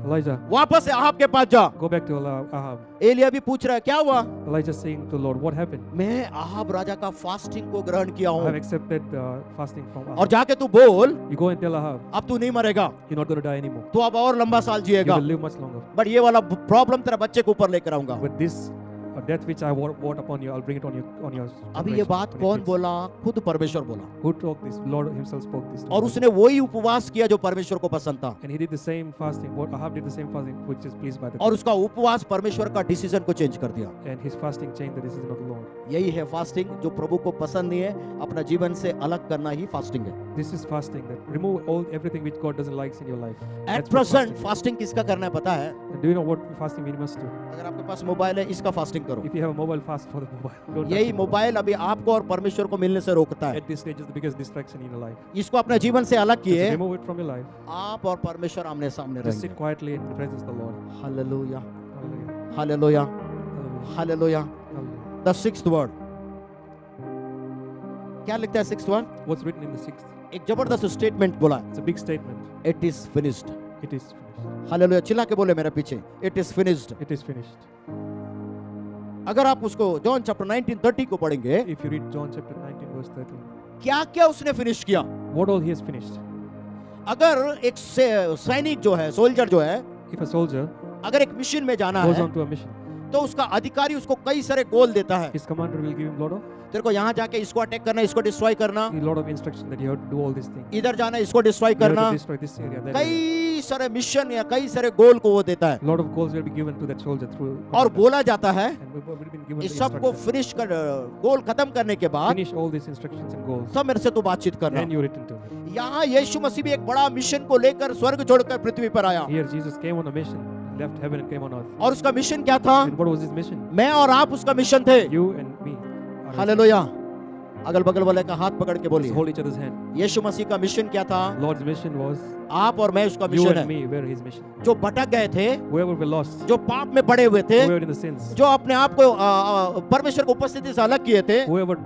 S1: Elijah,
S2: वापस अहाब के पास जा।
S1: go back to Ahab.
S2: Elia भी पूछ रहा है क्या हुआ?
S1: Elijah saying to the Lord, what happened?
S2: मैं अहाब राजा का फास्टिंग को ग्रहण किया
S1: I have
S2: हूँ।
S1: accepted fasting from
S2: और
S1: Ahab.
S2: जाके तू बोल,
S1: You go and tell Ahab,
S2: अब तू नहीं मरेगा,
S1: you're not going to die anymore.
S2: तू अब और लंबा साल
S1: You
S2: जिएगा।
S1: will live much longer.
S2: But ये वाला प्रॉब्लम तेरा बच्चे के ऊपर लेकर आऊंगा।
S1: With this death which I brought upon you, I'll bring it on your
S2: अभी ये बात
S1: generation, on your
S2: कौन
S1: kids.
S2: बोला? खुद परमेश्वर बोला।
S1: Who talked this? Lord himself spoke this.
S2: और उसने वही उपवास किया जो परमेश्वर को पसंद था।
S1: And he did the same fasting. What Ahab did the same fasting, which is pleased by the
S2: और
S1: Lord.
S2: उसका उपवास परमेश्वर का डिसीजन को चेंज कर दिया।
S1: And his fasting changed the decision of the Lord.
S2: यही है फास्टिंग, जो प्रभु को पसंद नहीं है अपना जीवन से अलग करना ही फास्टिंग है।
S1: This is fasting, that remove everything which God doesn't like in your life.
S2: At
S1: That's what
S2: present
S1: fasting is.
S2: Fasting किसका करना है पता है?
S1: And do you know what fasting we must do?
S2: अगर आपके पास मोबाइल है इसका फास्टिंग करो।
S1: If you have a mobile, fast for the mobile. Don't touch
S2: यही
S1: it.
S2: मोबाइल अभी आपको और परमेश्वर को मिलने से रोकता है।
S1: At this stage is the biggest distraction in your life.
S2: इसको अपने जीवन से अलग
S1: Just
S2: किए,
S1: remove it from your life.
S2: आप और परमेश्वर आमने सामने
S1: Just
S2: रहेंगे।
S1: sit quietly in the presence of the Lord.
S2: Hallelujah,
S1: Hallelujah.
S2: Hallelujah,
S1: Hallelujah.
S2: Hallelujah.
S1: Hallelujah.
S2: The sixth word क्या लिखता है? Sixth word
S1: What's written in the 6th?
S2: एक जबरदस्त स्टेटमेंट बोला है,
S1: It's a big statement.
S2: It is finished.
S1: It is finished.
S2: Hallelujah, चिल्ला के बोले मेरे पीछे, it is finished.
S1: It is finished.
S2: अगर आप उसको जॉन चैप्टर 19:30 को पढ़ेंगे,
S1: If you read John chapter 19 verse 13,
S2: क्या क्या उसने फिनिश किया।
S1: what all he has finished.
S2: अगर एक सैनिक जो है, सोल्जर जो है,
S1: If a soldier
S2: अगर एक मिशन में जाना
S1: goes
S2: है
S1: on to a mission,
S2: तो उसका अधिकारी उसको कई सारे गोल देता है।
S1: his commander will give him lot of
S2: तेरे को यहाँ जाके इसको अटैक करना, इसको डिस्ट्रॉय करना,
S1: a lot of instruction that you have to do all these things.
S2: इधर जाना, इसको डिस्ट्रॉय
S1: You have
S2: करना,
S1: to destroy this area, that area.
S2: कई सारे मिशन या कई सारे गोल को वो देता है।
S1: A lot of goals will be given to that soldier through
S2: और
S1: commander.
S2: बोला जाता है
S1: And we've been given
S2: इस
S1: the
S2: सबको
S1: instruction.
S2: फिनिश कर, गोल खत्म करने के बाद
S1: Finish all these instructions and goals.
S2: सब मेरे से तू बातचीत करना।
S1: Then you return to me.
S2: यहाँ यीशु मसीह भी एक बड़ा मिशन को लेकर स्वर्ग छोड़कर पृथ्वी पर आया,
S1: Here Jesus came on a mission, left heaven and came on earth.
S2: और उसका मिशन क्या था?
S1: And what was his mission?
S2: मैं और आप उसका मिशन थे।
S1: You and me. are his
S2: hallelujah, अगल बगल वाले का हाथ पकड़ के
S1: mission.
S2: बोलिए,
S1: Hold each other's hand.
S2: यीशु मसीह का मिशन क्या था?
S1: Lord's mission was
S2: आप और मैं उसका
S1: you
S2: मिशन
S1: and
S2: है।
S1: me were his mission.
S2: जो भटक गए थे,
S1: Whoever were lost,
S2: जो पाप में पड़े हुए थे,
S1: whoever in the sins,
S2: जो अपने आप को परमेश्वर की उपस्थिति से अलग किए थे,
S1: whoever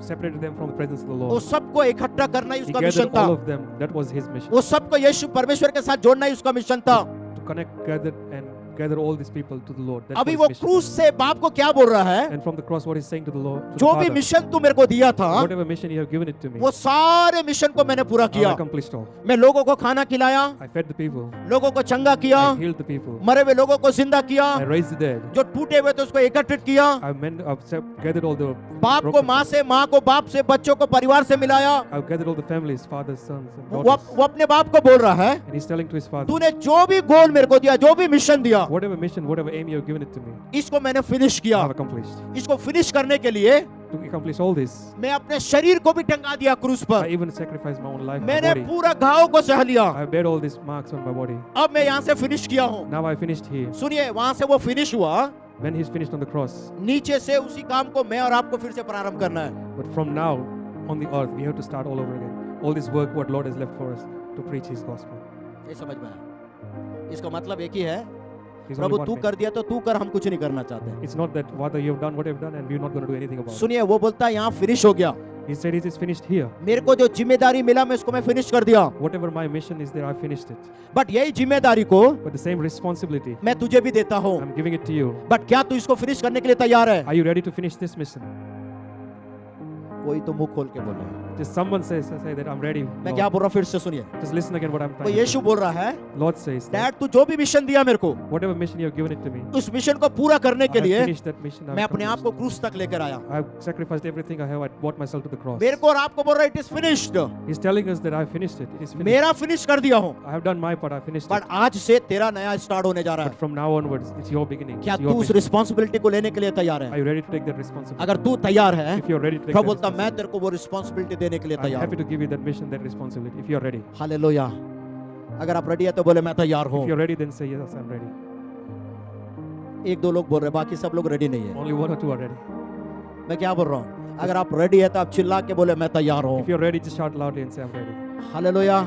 S1: separated them from the presence of the
S2: वो
S1: Lord.
S2: सबको इकट्ठा करना ही
S1: He
S2: उसका मिशन
S1: gathered
S2: था।
S1: all of them. That was his mission.
S2: वो सबको यीशु परमेश्वर के साथ जोड़ना ही उसका मिशन था।
S1: To connect, gather all these people to the Lord. That
S2: अभी
S1: was
S2: वो
S1: his mission.
S2: क्रूस से बाप को क्या बोल रहा है?
S1: And from the cross, what he's saying to the Lord, to
S2: जो
S1: the
S2: भी
S1: Father,
S2: मिशन तू मेरे को दिया था,
S1: whatever mission you have given it to me,
S2: वो सारे मिशन को मैंने पूरा
S1: I've
S2: किया।
S1: accomplished all.
S2: मैं लोगों को खाना खिलाया,
S1: I fed the people.
S2: लोगों को चंगा किया,
S1: I healed the people.
S2: मरे हुए लोगों को जिंदा किया,
S1: I raised the dead.
S2: जो टूटे हुए थे उसको एकत्रित किया,
S1: I've gathered all the
S2: बाप को
S1: broken.
S2: माँ से, माँ को बाप से, बच्चों को परिवार से मिलाया।
S1: I've gathered all the families, fathers, sons, and
S2: वो
S1: daughters.
S2: वो अपने बाप को बोल रहा है,
S1: And he's telling to his father,
S2: तूने जो भी गोल मेरे को दिया, जो भी मिशन दिया,
S1: whatever mission, whatever aim you have given it to me,
S2: इसको मैंने फिनिश किया।
S1: I've accomplished.
S2: इसको फिनिश करने के लिए
S1: To accomplish all this,
S2: मैं अपने शरीर को भी टंगा दिया क्रूस
S1: I
S2: पर,
S1: even sacrificed my own life, my
S2: मैंने
S1: body.
S2: पूरा घाव को सह लिया।
S1: I bear all these marks on my body.
S2: अब मैं यहाँ से फिनिश किया हूँ।
S1: Now I finished here.
S2: सुनिए, वहां से वो फिनिश हुआ,
S1: When he's finished on the cross,
S2: नीचे से उसी काम को मैं और आपको फिर से प्रारंभ करना है।
S1: but from now on the earth, we have to start all over again. All this work, what Lord has left for us to preach His gospel.
S2: ये समझ में आया? इसका मतलब एक ही है,
S1: He's
S2: प्रभु
S1: only one
S2: तू
S1: thing.
S2: कर दिया तो तू कर, हम कुछ नहीं करना चाहते।
S1: It's not that whether you've done what you've done and we're not going to do anything about it.
S2: सुनिए, वो बोलता है यहाँ फिनिश हो गया।
S1: He said it is finished here.
S2: मेरे को जो जिम्मेदारी मिला मैं उसको मैं फिनिश कर दिया,
S1: Whatever my mission is there, I finished it.
S2: But यही जिम्मेदारी को
S1: But the same responsibility,
S2: मैं तुझे भी देता हूँ,
S1: I'm giving it to you.
S2: But क्या तू इसको फिनिश करने के लिए तैयार है?
S1: Are you ready to finish this mission?
S2: कोई तो मुंह खोल के बोले।
S1: Just someone say that I'm ready.
S2: मैं
S1: Lord.
S2: क्या बोल रहा हूँ फिर से सुनिए।
S1: Just listen again what I'm
S2: तो
S1: trying to
S2: यीशु
S1: say.
S2: बोल रहा है,
S1: Lord says that
S2: डैड तू जो भी मिशन दिया मेरे को,
S1: whatever mission you have given it to me,
S2: उस मिशन को पूरा करने
S1: I
S2: के
S1: have
S2: लिए
S1: finished that mission.
S2: मैं अपने आप को क्रूस तक लेकर आया।
S1: I have sacrificed everything I have. I brought myself to the cross.
S2: मेरे को और आपको बोल रहा है it is finished,
S1: He's telling us that I have finished it. It is finished.
S2: मेरा फिनिश कर दिया हूँ,
S1: I have done my part. I finished
S2: but
S1: it.
S2: आज से तेरा नया स्टार्ट होने जा रहा
S1: But
S2: है।
S1: from now onwards, it's your beginning.
S2: क्या
S1: It's
S2: तू
S1: your
S2: उस
S1: mission.
S2: रिस्पॉन्सिबिलिटी को लेने के लिए तैयार
S1: Are
S2: है?
S1: you ready to take that responsibility?
S2: अगर तू तैयार है,
S1: If you're ready to take
S2: Prabhu
S1: that
S2: बोलता मैं
S1: responsibility,
S2: तेरे को वो रिस्पॉन्सिबिलिटी देने के लिए
S1: I'm
S2: तैयार
S1: happy
S2: हूँ।
S1: to give you that mission, that responsibility. If you're ready.
S2: Hallelujah. अगर आप रेडी है तो बोले मैं तैयार हूँ।
S1: If you're ready, then say yes, I'm ready.
S2: एक दो लोग बोल रहे हैं, बाकी सब लोग रेडी नहीं है।
S1: Only one or two are ready.
S2: मैं क्या बोल रहा हूँ? अगर आप रेडी है तो आप चिल्ला के बोले मैं तैयार हूँ।
S1: If you're ready, just shout loudly and say I'm ready.
S2: Hallelujah.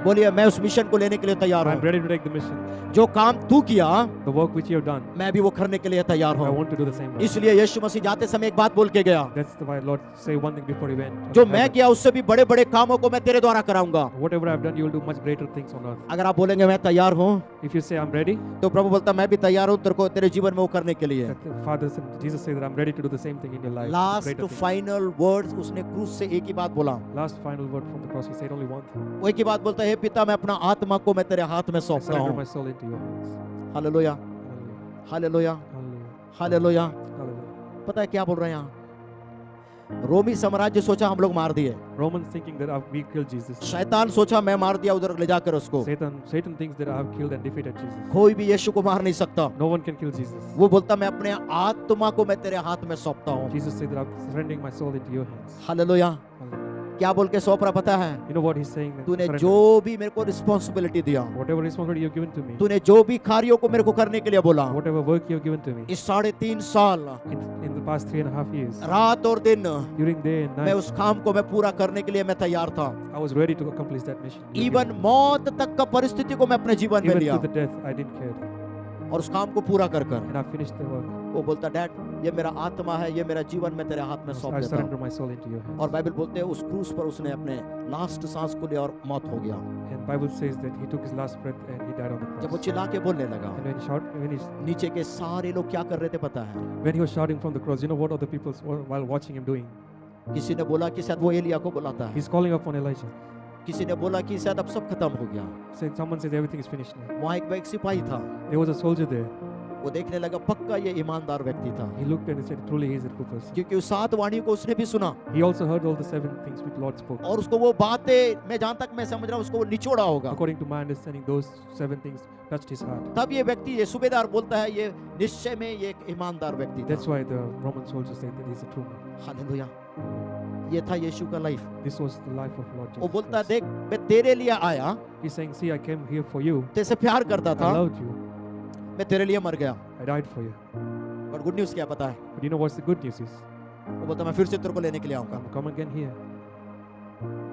S2: बोलिए मैं उस मिशन को लेने के लिए तैयार
S1: I'm
S2: हूँ।
S1: ready to take the mission.
S2: जो काम तू किया
S1: The work which you have done,
S2: मैं भी वो करने के लिए तैयार
S1: I
S2: हूँ।
S1: want to do the same work.
S2: इसलिए यीशु मसीह जाते समय एक बात बोल के गया,
S1: That's why Lord say one thing before he went.
S2: जो मैं किया उससे भी बड़े बड़े कामों को मैं तेरे द्वारा कराऊंगा।
S1: Whatever I've done, you will do much greater things on earth.
S2: अगर आप बोलेंगे मैं तैयार हूँ,
S1: If you say I'm ready,
S2: तो प्रभु बोलता मैं भी तैयार हूँ तेरे को तेरे जीवन में वो करने के लिए।
S1: that the Father said, Jesus said that I'm ready to do the same thing in your life.
S2: Last
S1: greater things.
S2: Final words उसने क्रूस से एक ही बात बोला,
S1: Last final word from the cross, he said only one thing.
S2: वो एक ही बात बोलता है, हे पिता मैं अपना आत्मा को मैं तेरे हाथ में
S1: I
S2: सौंपता
S1: surrender
S2: हूँ।
S1: my soul into your hands.
S2: Hallelujah,
S1: Hallelujah.
S2: Hallelujah,
S1: Hallelujah.
S2: Hallelujah.
S1: Hallelujah.
S2: पता है क्या बोल रहे हैं यहाँ? रोमी साम्राज्य सोचा हम लोग मार दिए,
S1: Romans thinking that we killed Jesus.
S2: शैतान सोचा मैं मार दिया उधर ले जाकर उसको।
S1: Satan thinks that I have killed and defeated Jesus.
S2: कोई भी यीशु को मार नहीं सकता।
S1: No one can kill Jesus.
S2: वो बोलता मैं अपने आत्मा को मैं तेरे हाथ में सौंपता हूँ।
S1: Jesus said that I'm surrendering my soul into your hands.
S2: Hallelujah.
S1: Hallelujah.
S2: क्या बोल के सौंप रहा पता है?
S1: You know what he's saying? That
S2: तूने
S1: surrender.
S2: जो भी मेरे को रिस्पॉन्सिबिलिटी दिया,
S1: Whatever responsibility you've given to me,
S2: तूने जो भी कार्यों को मेरे को करने के लिए बोला,
S1: whatever work you've given to me,
S2: इस 3.5 साल
S1: in the past 3.5 years,
S2: रात और दिन
S1: during day and
S2: मैं
S1: night,
S2: उस काम को मैं पूरा करने के लिए मैं तैयार था।
S1: I was ready to accomplish that mission. You've
S2: even
S1: given me.
S2: मौत तक का परिस्थिति को मैं अपने जीवन में
S1: Even
S2: लिया
S1: to the death, I didn't care.
S2: और उस काम को पूरा कर कर
S1: And I finished the work.
S2: वो बोलता डैड ये मेरा आत्मा है, ये मेरा जीवन मैं तेरे हाथ में सौंप
S1: I
S2: देता हूँ।
S1: surrender my soul into your hands.
S2: और बाइबल बोलते हैं उस क्रूस पर उसने अपने लास्ट सांस को लिया और मौत हो गया।
S1: And Bible says that he took his last breath and he died on the
S2: जब वो
S1: cross.
S2: चिल्ला के बोलने लगा,
S1: And
S2: नीचे के सारे लोग क्या कर रहे थे पता है?
S1: when he was shouting from the cross, you know what other people while watching him doing?
S2: किसी ने बोला कि शायद वो एलिया को बुलाता है,
S1: He's calling upon Elijah.
S2: किसी ने बोला कि शायद अब सब खत्म हो गया।
S1: Someone says everything is finished now.
S2: वहाँ एक सिपाही था,
S1: There was a soldier there.
S2: वो देखने लगा पक्का ये ईमानदार व्यक्ति था,
S1: He looked and he said, truly he is a true person.
S2: क्योंकि उस 7 वाणी को उसने भी सुना
S1: He also heard all the 7 things which Lord spoke.
S2: और उसको वो बातें मैं जहाँ तक मैं समझ रहा हूँ उसको वो निचोड़ा होगा।
S1: According to my understanding, those 7 things touched his heart.
S2: तब ये व्यक्ति ये सूबेदार बोलता है ये निश्चय में ये एक ईमानदार व्यक्ति
S1: That's
S2: था।
S1: why the Roman soldier said that he's a true man.
S2: Hallelujah. ये था यीशु का life.
S1: This was the life of Lord
S2: वो
S1: Jesus
S2: बोलता है
S1: Christ.
S2: देख मैं तेरे लिए आया,
S1: He's saying, see, I came here for you.
S2: तेरे से प्यार करता
S1: I
S2: था,
S1: loved you.
S2: मैं तेरे लिए मर गया।
S1: I died for you.
S2: और गुड न्यूज़ क्या पता है?
S1: But you know what's the good news is?
S2: वो बोलता मैं फिर से तेरे को लेने के लिए आऊंगा।
S1: Come again here.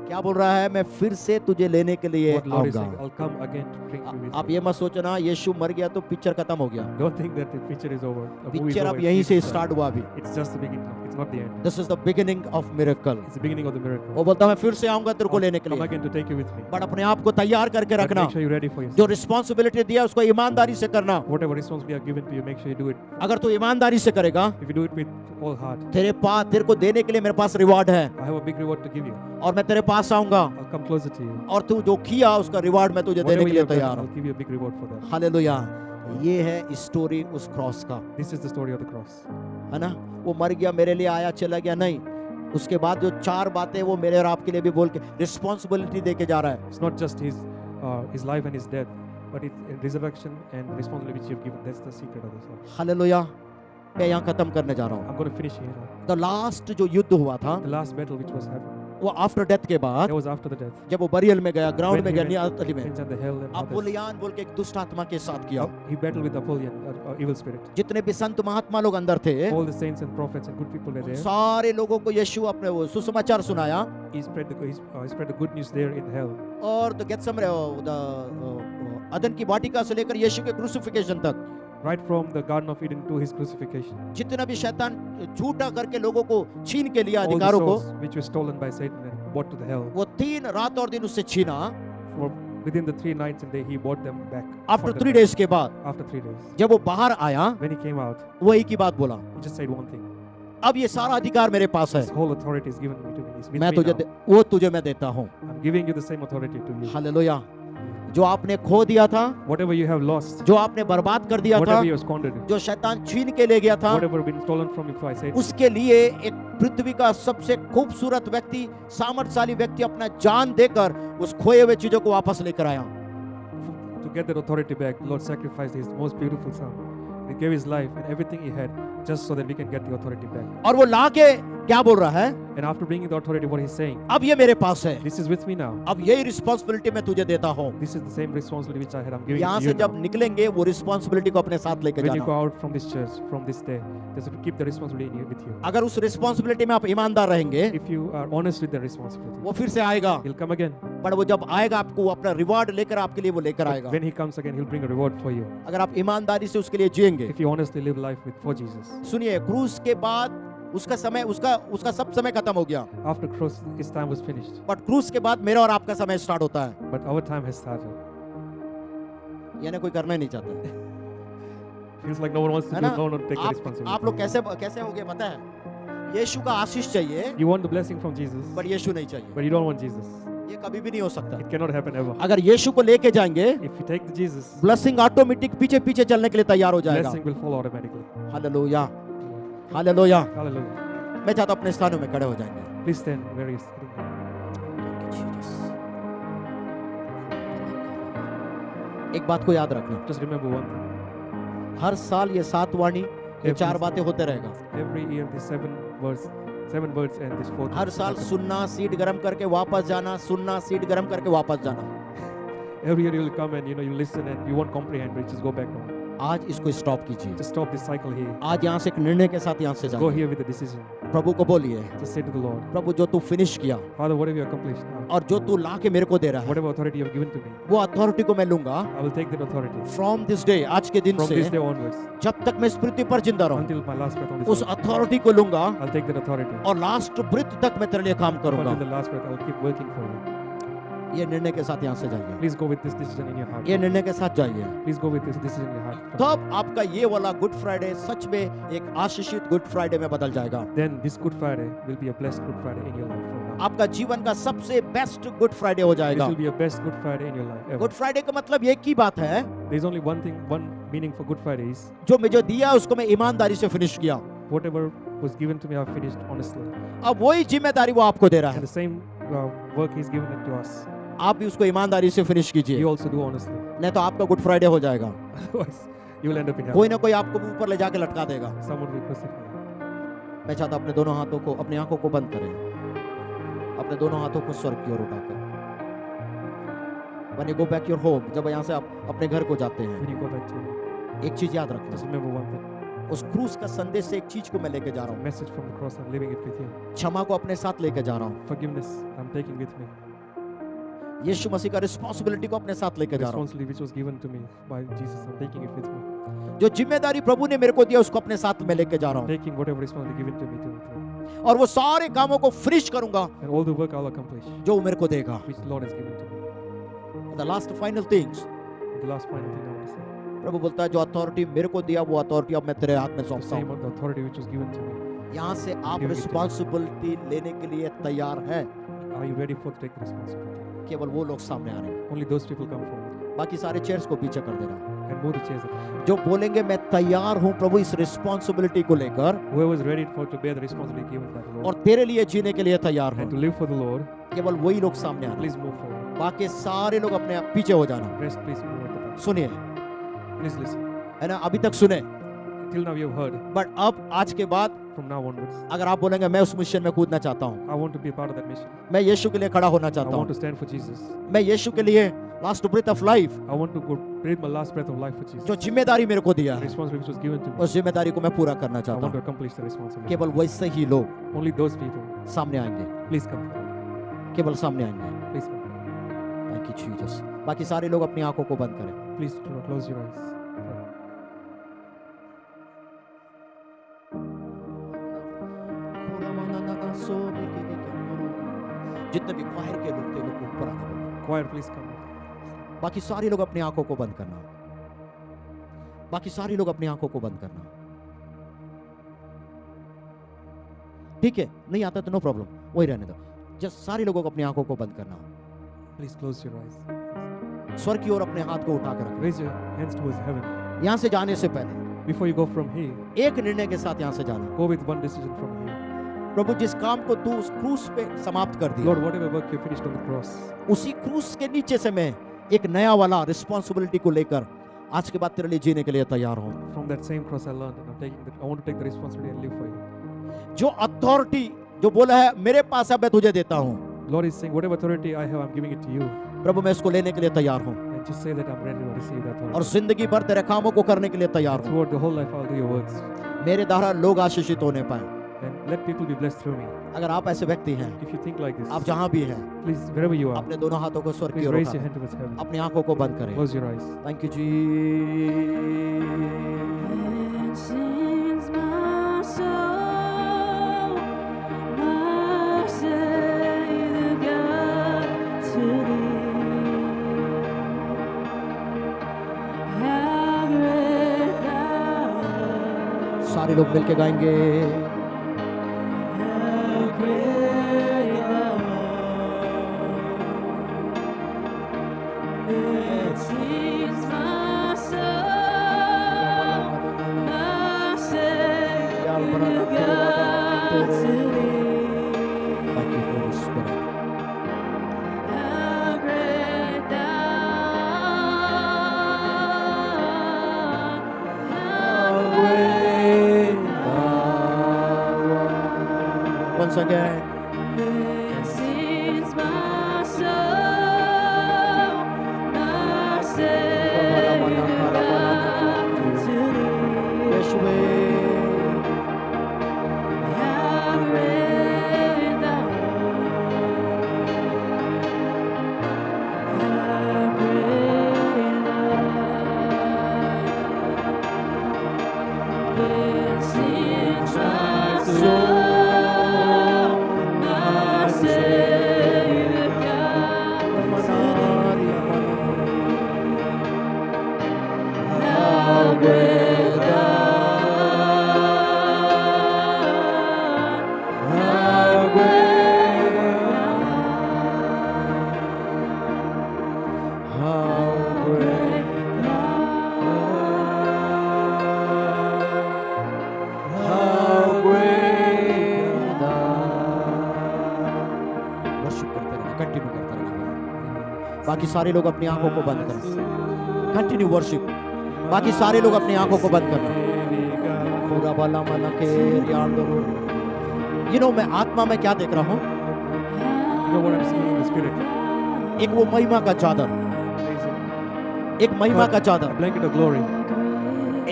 S2: क्या बोल रहा है? मैं फिर से तुझे लेने के लिए
S1: What Lord is saying,
S2: आऊंगा।
S1: I'll come again to bring you with
S2: आप
S1: me.
S2: ये मत सोचना यीशु मर गया तो पिक्चर खत्म हो गया।
S1: Don't think that the picture is over. The movie is
S2: picture
S1: over.
S2: अब यहीं से
S1: It's
S2: स्टार्ट हुआ अभी।
S1: It's just the beginning. It's not the end.
S2: This is the beginning of miracle.
S1: It's the beginning of the miracle.
S2: वो बोलता मैं फिर से आऊंगा तेरे को
S1: I'll
S2: लेने के
S1: come
S2: लिए,
S1: again to take you with me.
S2: But अपने आप को तैयार करके
S1: But
S2: रखना।
S1: make sure you're ready for
S2: जो
S1: yourself.
S2: रिस्पॉन्सिबिलिटी दिया उसको ईमानदारी से करना।
S1: Whatever responsibility I've given to you, make sure you do it.
S2: अगर तू ईमानदारी से करेगा,
S1: If you do it with all heart,
S2: तेरे को देने के लिए मेरे पास रिवार्ड है
S1: I have a big reward to give you.
S2: और मैं तेरे पास आऊंगा
S1: I'll come closer to you.
S2: और तू जो किया उसका रिवार्ड मैं तुझे देने
S1: Whatever
S2: के
S1: you
S2: लिए
S1: have done,
S2: तैयार हूँ।
S1: I'll give you a big reward for that.
S2: Hallelujah. ये है स्टोरी उस क्रॉस का,
S1: This is the story of the cross.
S2: है ना? वो मर गया, मेरे लिए आया, चला गया, नहीं। उसके बाद जो 4 बातें वो मेरे और आपके लिए भी बोल के रिस्पॉन्सिबिलिटी दे के जा रहा है।
S1: It's not just his life and his death, but it's resurrection and responsibility which you've given. That's the secret of this.
S2: Hallelujah. मैं यहाँ खत्म करने जा रहा हूँ।
S1: I'm going to finish here now.
S2: The last जो युद्ध हुआ था
S1: The last battle which was happening,
S2: वो आफ्टर डेथ के बाद
S1: that was after the death.
S2: जब वो बरियल में गया, ग्राउंड
S1: When
S2: में
S1: he
S2: गया,
S1: went
S2: नियातली में,
S1: inside the hell and others.
S2: अपोलियान बोल के एक दुष्ट आत्मा के साथ किया।
S1: He battled with Apollyon, evil spirit.
S2: जितने भी संत महात्मा लोग अंदर थे,
S1: All the saints and prophets and good people were
S2: उन
S1: there.
S2: सारे लोगों को यीशु अपने वो सुसमाचार सुनाया
S1: He spread the good news there in hell.
S2: और द गेत्सेमने अदन की वाटिका से लेकर यीशु के क्रूसिफिकेशन तक
S1: right from the Garden of Eden to his crucifixion.
S2: जितना भी शैतान झूठा करके लोगों को छीन के लिया
S1: All the
S2: अधिकारों को,
S1: souls which were stolen by Satan and brought to the hell,
S2: वो 3 रात और दिन उससे छीना.
S1: for within the 3 nights and day he brought them back.
S2: After
S1: fought
S2: 3
S1: them
S2: days के बाद
S1: back. After 3 days,
S2: जब वो बाहर आया,
S1: when he came out,
S2: वो एक ही बात बोला,
S1: he just said one thing:
S2: अब ये सारा अधिकार मेरे पास है.
S1: this whole authority is given to me. It's with
S2: मैं
S1: me
S2: तुझे
S1: now.
S2: वो तुझे मैं देता हूँ.
S1: I'm giving you the same authority to you.
S2: Hallelujah. जो आपने खो दिया था,
S1: Whatever you have lost,
S2: जो आपने बर्बाद कर दिया था,
S1: whatever you have squandered,
S2: जो शैतान छीन के ले गया था,
S1: whatever been stolen from you by Satan,
S2: उसके लिए एक पृथ्वी का सबसे खूबसूरत व्यक्ति, सामर्थ्यशाली व्यक्ति अपना जान देकर उस खोए हुए चीजों को वापस लेकर आया.
S1: to get that authority back, the Lord sacrificed his most beautiful son. He gave his life and everything he had just so that we can get the authority back.
S2: और वो लाके क्या बोल रहा है?
S1: And after bringing the authority, what he's saying,
S2: अब ये मेरे पास है.
S1: this is with me now.
S2: अब यही रिस्पांसिबिलिटी मैं तुझे देता हूँ.
S1: This is the same responsibility which I had. I'm giving
S2: यहाँ
S1: it to
S2: से
S1: you
S2: जब
S1: now.
S2: निकलेंगे वो रिस्पांसिबिलिटी को अपने साथ लेकर
S1: When you go
S2: जाना.
S1: out from this church, from this day, just to keep the responsibility with you.
S2: अगर उस रिस्पांसिबिलिटी में आप ईमानदार रहेंगे,
S1: If you are honest with the responsibility,
S2: वो फिर से आएगा.
S1: he'll come again.
S2: पर वो जब आएगा आपको अपना रिवार्ड लेकर आपके लिए वो लेकर
S1: But
S2: आएगा.
S1: when he comes again, he'll bring a reward for you.
S2: अगर आप ईमानदारी से उसके लिए जिएंगे.
S1: If you honestly live life for Jesus.
S2: सुनिए, क्रूस के बाद उसका समय उसका सब समय खत्म हो गया.
S1: After cross, his time was finished.
S2: But क्रूस के बाद मेरा और आपका समय स्टार्ट होता है.
S1: But our time has started.
S2: यानी कोई करना ही नहीं चाहता.
S1: Feels like no one wants to
S2: है
S1: do,
S2: ना?
S1: no one to take the
S2: आप
S1: responsibility.
S2: लोग कैसे हो गए पता है? यीशु का आशीष चाहिए,
S1: You want the blessing from Jesus,
S2: पर यीशु नहीं चाहिए.
S1: but you don't want Jesus.
S2: ये कभी भी नहीं हो सकता.
S1: It cannot happen ever.
S2: अगर यीशु को लेके जाएंगे,
S1: If you take the Jesus,
S2: blessing automatic पीछे पीछे चलने के लिए तैयार हो जाएगा.
S1: blessing will follow automatically.
S2: Hallelujah, hallelujah.
S1: Hallelujah.
S2: मैं चाहता हूं अपने स्थानों में खड़े हो जाएंगे.
S1: Please stand where you're sitting.
S2: एक बात को याद रखना,
S1: Just remember one thing.
S2: हर साल ये 7 वाणी, ये 4 बातें होते रहेगा.
S1: Every year, these seven words and this fourth.
S2: हर साल सुनना, सीट गरम करके वापस जाना, सुनना, सीट गरम करके वापस जाना.
S1: Every year you will come and you listen and you won't comprehend, but just go back home.
S2: आज इसको स्टॉप कीजिए.
S1: Just stop this cycle here.
S2: आज यहाँ से एक निर्णय के साथ यहाँ से
S1: Go
S2: जाइए.
S1: here with a decision.
S2: प्रभु को बोलिए,
S1: Just say to the Lord,
S2: प्रभु जो तू फिनिश किया
S1: Father, whatever you accomplished now,
S2: और जो तू ला के मेरे को दे रहा है,
S1: whatever authority you have given to me,
S2: वो अथॉरिटी को मैं लूंगा.
S1: I will take that authority
S2: from this day, आज के दिन
S1: from
S2: से
S1: this day onwards
S2: जब तक मैं इस पृथ्वी पर जिंदा रहूं,
S1: until my last breath on this
S2: उस
S1: earth.
S2: अथॉरिटी को लूंगा
S1: I'll take that authority.
S2: और लास्ट ब्रेथ तक मैं तेरे लिए काम करूंगा.
S1: Until the last breath, I'll keep working for you.
S2: ये निर्णय के साथ यहाँ से जाइए.
S1: Please go with this decision in your heart.
S2: ये निर्णय के साथ जाइए.
S1: Please go with this decision in your heart.
S2: तब आपका ये वाला गुड फ्राइडे सच में एक आशीषित गुड फ्राइडे में बदल जाएगा.
S1: Then this Good Friday will be a blessed Good Friday in your life from now.
S2: आपका जीवन का सबसे बेस्ट गुड फ्राइडे हो
S1: This
S2: जाएगा.
S1: will be a best Good Friday in your life ever.
S2: Good Friday का मतलब एक ही बात है,
S1: There's only one thing, one meaning for Good Friday is
S2: जो मुझे दिया उसको मैं ईमानदारी से फिनिश किया.
S1: whatever was given to me, I've finished honestly.
S2: अब वही जिम्मेदारी वो आपको दे रहा
S1: And
S2: है.
S1: the same work He's given it to us.
S2: आप भी उसको ईमानदारी से फिनिश कीजिए.
S1: You also do honestly.
S2: नहीं तो आपका गुड फ्राइडे हो जाएगा.
S1: Otherwise, you will end up in hell.
S2: कोई ना कोई आपको ऊपर ले जाके लटका देगा.
S1: Someone will crucify you.
S2: मैं चाहता हूं अपने दोनों हाथों को, अपनी आंखों को बंद करें, अपने दोनों हाथों को स्वर्ग की ओर उठाकर. When you go back your home, जब यहाँ से आप अपने घर को जाते हैं,
S1: When you go back to you,
S2: एक चीज याद रखना,
S1: just remember one thing.
S2: उस क्रूस का संदेश से एक चीज को मैं लेके जा रहा हूँ.
S1: Message from the cross, I'm leaving it with you.
S2: क्षमा को अपने साथ लेके जा रहा हूँ.
S1: Forgiveness, I'm taking with me.
S2: यीशु मसीह का रिस्पांसिबिलिटी को अपने साथ लेके जा रहा हूँ.
S1: Responsibility which was given to me by Jesus, I'm taking it with me.
S2: जो जिम्मेदारी प्रभु ने मेरे को दिया उसको अपने साथ में लेके जा रहा हूँ.
S1: Taking whatever responsibility given to me to
S2: और वो सारे कामों को फिनिश करूंगा
S1: and all the work I'll accomplish,
S2: जो वो मेरे को देगा.
S1: which the Lord has given to me.
S2: The last final things,
S1: The last final thing I want to say.
S2: प्रभु बोलता है जो अथॉरिटी मेरे को दिया वो अथॉरिटी अब मैं तेरे हाथ में
S1: The
S2: सौंपता
S1: same
S2: हूँ.
S1: the authority which was given to me.
S2: यहाँ से आप
S1: Give it to me.
S2: Responsibility लेने के लिए तैयार हैं.
S1: Are you ready for to take the responsibility?
S2: केवल वो लोग सामने आ रहे हैं.
S1: Only those people come forward
S2: बाकी सारे चेयर्स को पीछे कर देना.
S1: and move the chairs up.
S2: जो बोलेंगे मैं तैयार हूँ प्रभु इस रिस्पांसिबिलिटी को लेकर
S1: Whoever is ready for to bear the responsibility given by the Lord
S2: और तेरे लिए जीने के लिए तैयार
S1: and to
S2: हूँ,
S1: live for the Lord,
S2: केवल वही लोग सामने आना.
S1: please move forward.
S2: बाकी सारे लोग अपने आप पीछे हो जाना.
S1: Rest, please move at the back.
S2: सुनिए,
S1: Please listen.
S2: है ना, अभी तक सुने,
S1: Till now you have heard.
S2: But अब आज के बाद
S1: From now onwards,
S2: अगर आप बोलेंगे मैं उस मिशन में कूदना चाहता हूँ,
S1: I want to be a part of that mission.
S2: मैं यीशु के लिए खड़ा होना
S1: I
S2: चाहता
S1: want to
S2: हूँ,
S1: stand for Jesus.
S2: मैं यीशु के लिए last breath of life
S1: I want to go breathe my last breath of life for Jesus.
S2: जो जिम्मेदारी मेरे को दिया
S1: The
S2: है
S1: responsibility which was given to me,
S2: उस जिम्मेदारी को मैं पूरा करना
S1: I
S2: चाहता
S1: want to
S2: हूँ.
S1: accomplish the responsibility.
S2: केवल वैसे ही लोग
S1: Only those people,
S2: सामने आएंगे,
S1: please come forward.
S2: केवल सामने आएंगे.
S1: Please come forward.
S2: Thank you Jesus. बाकी सारे लोग अपनी आंखों को बंद करें.
S1: Please do not close your eyes.
S2: जितने भी क्वायर के लोग थे लोग को ऊपर आना बोलो।
S1: Choir, please come.
S2: बाकी सारे लोग अपनी आंखों को बंद करना। बाकी सारे लोग अपनी आंखों को बंद करना। ठीक है, नहीं आता तो नो प्रॉब्लम, वही रहने दो। जस्ट सारे लोगों को अपनी आंखों को बंद करना।
S1: Please close your eyes.
S2: स्वर की ओर अपने हाथ को उठा कर रखना।
S1: Raise your hands towards heaven.
S2: यहां से जाने से पहले
S1: Before you go from here,
S2: एक निर्णय के साथ यहां से जाना।
S1: go with one decision from here.
S2: प्रभु, जिस काम को तू उस क्रूस पे समाप्त कर दिया,
S1: Lord, whatever work you finished on the cross,
S2: उसी क्रूस के नीचे से मैं एक नया वाला रिस्पांसिबिलिटी को लेकर आज के बाद तेरे लिए जीने के लिए तैयार हूं।
S1: from that same cross I learned, and I want to take the responsibility and live for you.
S2: जो अथॉरिटी जो बोला है मेरे पास है, मैं तुझे देता हूं।
S1: Lord is saying, whatever authority I have, I'm giving it to you.
S2: प्रभु, मैं इसको लेने के लिए तैयार हूं
S1: And just say that I'm ready to receive that
S2: और
S1: authority.
S2: जिंदगी भर तेरे कामों को करने के लिए तैयार हूं।
S1: Throughout the whole life, I'll do your works.
S2: मेरे द्वारा लोग आशीषित होने पाए।
S1: And let people be blessed through me.
S2: अगर आप ऐसे व्यक्ति हैं,
S1: If you think like this,
S2: आप जहां भी हैं,
S1: please, wherever you are,
S2: अपने दोनों हाथों को स्वर की
S1: please
S2: ओर
S1: raise your
S2: उठाएं,
S1: hand towards heaven.
S2: अपनी आंखों को बंद करें।
S1: Close your eyes.
S2: Thank you जी।
S3: And sings my soul, my Savior God, to thee. How great thou art,
S2: सारे लोग मिलके गाएंगे।
S3: how great thou art. And sings my soul, my Savior God, to thee.
S2: Thank you, Holy Spirit.
S3: How great thou art, how great
S2: Once again.
S3: and sings my soul, my Savior God, to thee.
S2: यीशुवे,
S3: How great thou art, how great thou art. Then sings my soul, my Savior God, to thee. How great thou art, how great
S2: How great, how great thou art. Worship करते रहना, continue करते रहना। बाकी सारे लोग अपनी आंखों को बंद करें। Continue worship. बाकी सारे लोग अपनी आंखों को बंद करना। पूरा बाला माला के रियाल दो। मैं आत्मा में क्या देख रहा हूँ?
S1: You know what I'm seeing in the spirit?
S2: एक वो महिमा का चादर,
S1: There's a
S2: एक महिमा का चादर
S1: blanket of glory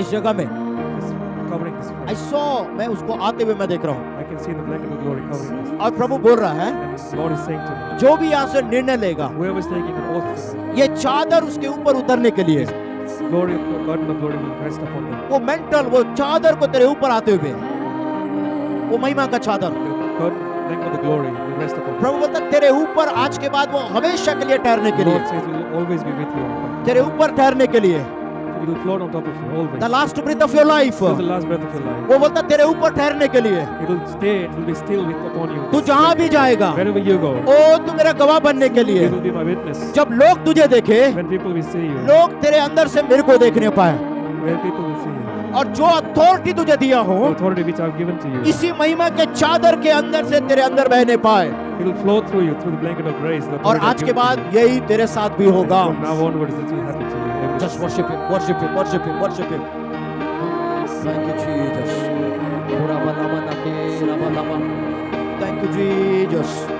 S2: इस जगह में
S1: is covering this
S2: I
S1: place.
S2: Saw, मैं उसको आते हुए मैं देख रहा हूँ।
S1: I can see the blanket of glory covering this.
S2: और प्रभु बोल रहा है,
S1: And the Lord is saying to me,
S2: जो भी यहाँ से निर्णय लेगा,
S1: whoever is taking an oath tonight,
S2: ये चादर उसके ऊपर उतरने के लिए,
S1: glory of God, God of glory will rest upon them.
S2: वो मेंटल, वो चादर को तेरे ऊपर आते हुए, वो महिमा का चादर,
S1: God, blanket of the glory will rest upon them.
S2: प्रभु बोलता है, तेरे ऊपर आज के बाद वो हमेशा के लिए ठहरने के
S1: The
S2: लिए,
S1: Lord says, will always be with you.
S2: तेरे ऊपर ठहरने के लिए,
S1: It will float on top of you always.
S2: The last breath of your life,
S1: Till the last breath of your life.
S2: वो बोलता है, तेरे ऊपर ठहरने के लिए,
S1: It will stay, it will be still with upon you.
S2: तू जहां भी जाएगा,
S1: Wherever you go,
S2: ओ तू मेरा गवाह बनने के लिए,
S1: you will be my witness.
S2: जब लोग तुझे देखे,
S1: When people will see you,
S2: लोग तेरे अंदर से मेरे को देखने पाए,
S1: when people will see you,
S2: और जो अथॉरिटी तुझे दिया हो,
S1: the authority which I've given to you,
S2: इसी महिमा के चादर के अंदर से तेरे अंदर बहने पाए।
S1: it will flow through you through the blanket of grace. The
S2: और
S1: authority I've
S2: आज के
S1: given to
S2: बाद
S1: you.
S2: यही तेरे साथ भी होगा।
S1: From now onwards, that will happen to you. Every
S2: Just worship him, worship him, worship him, worship him. Thank you, Jesus. Thank you, Jesus.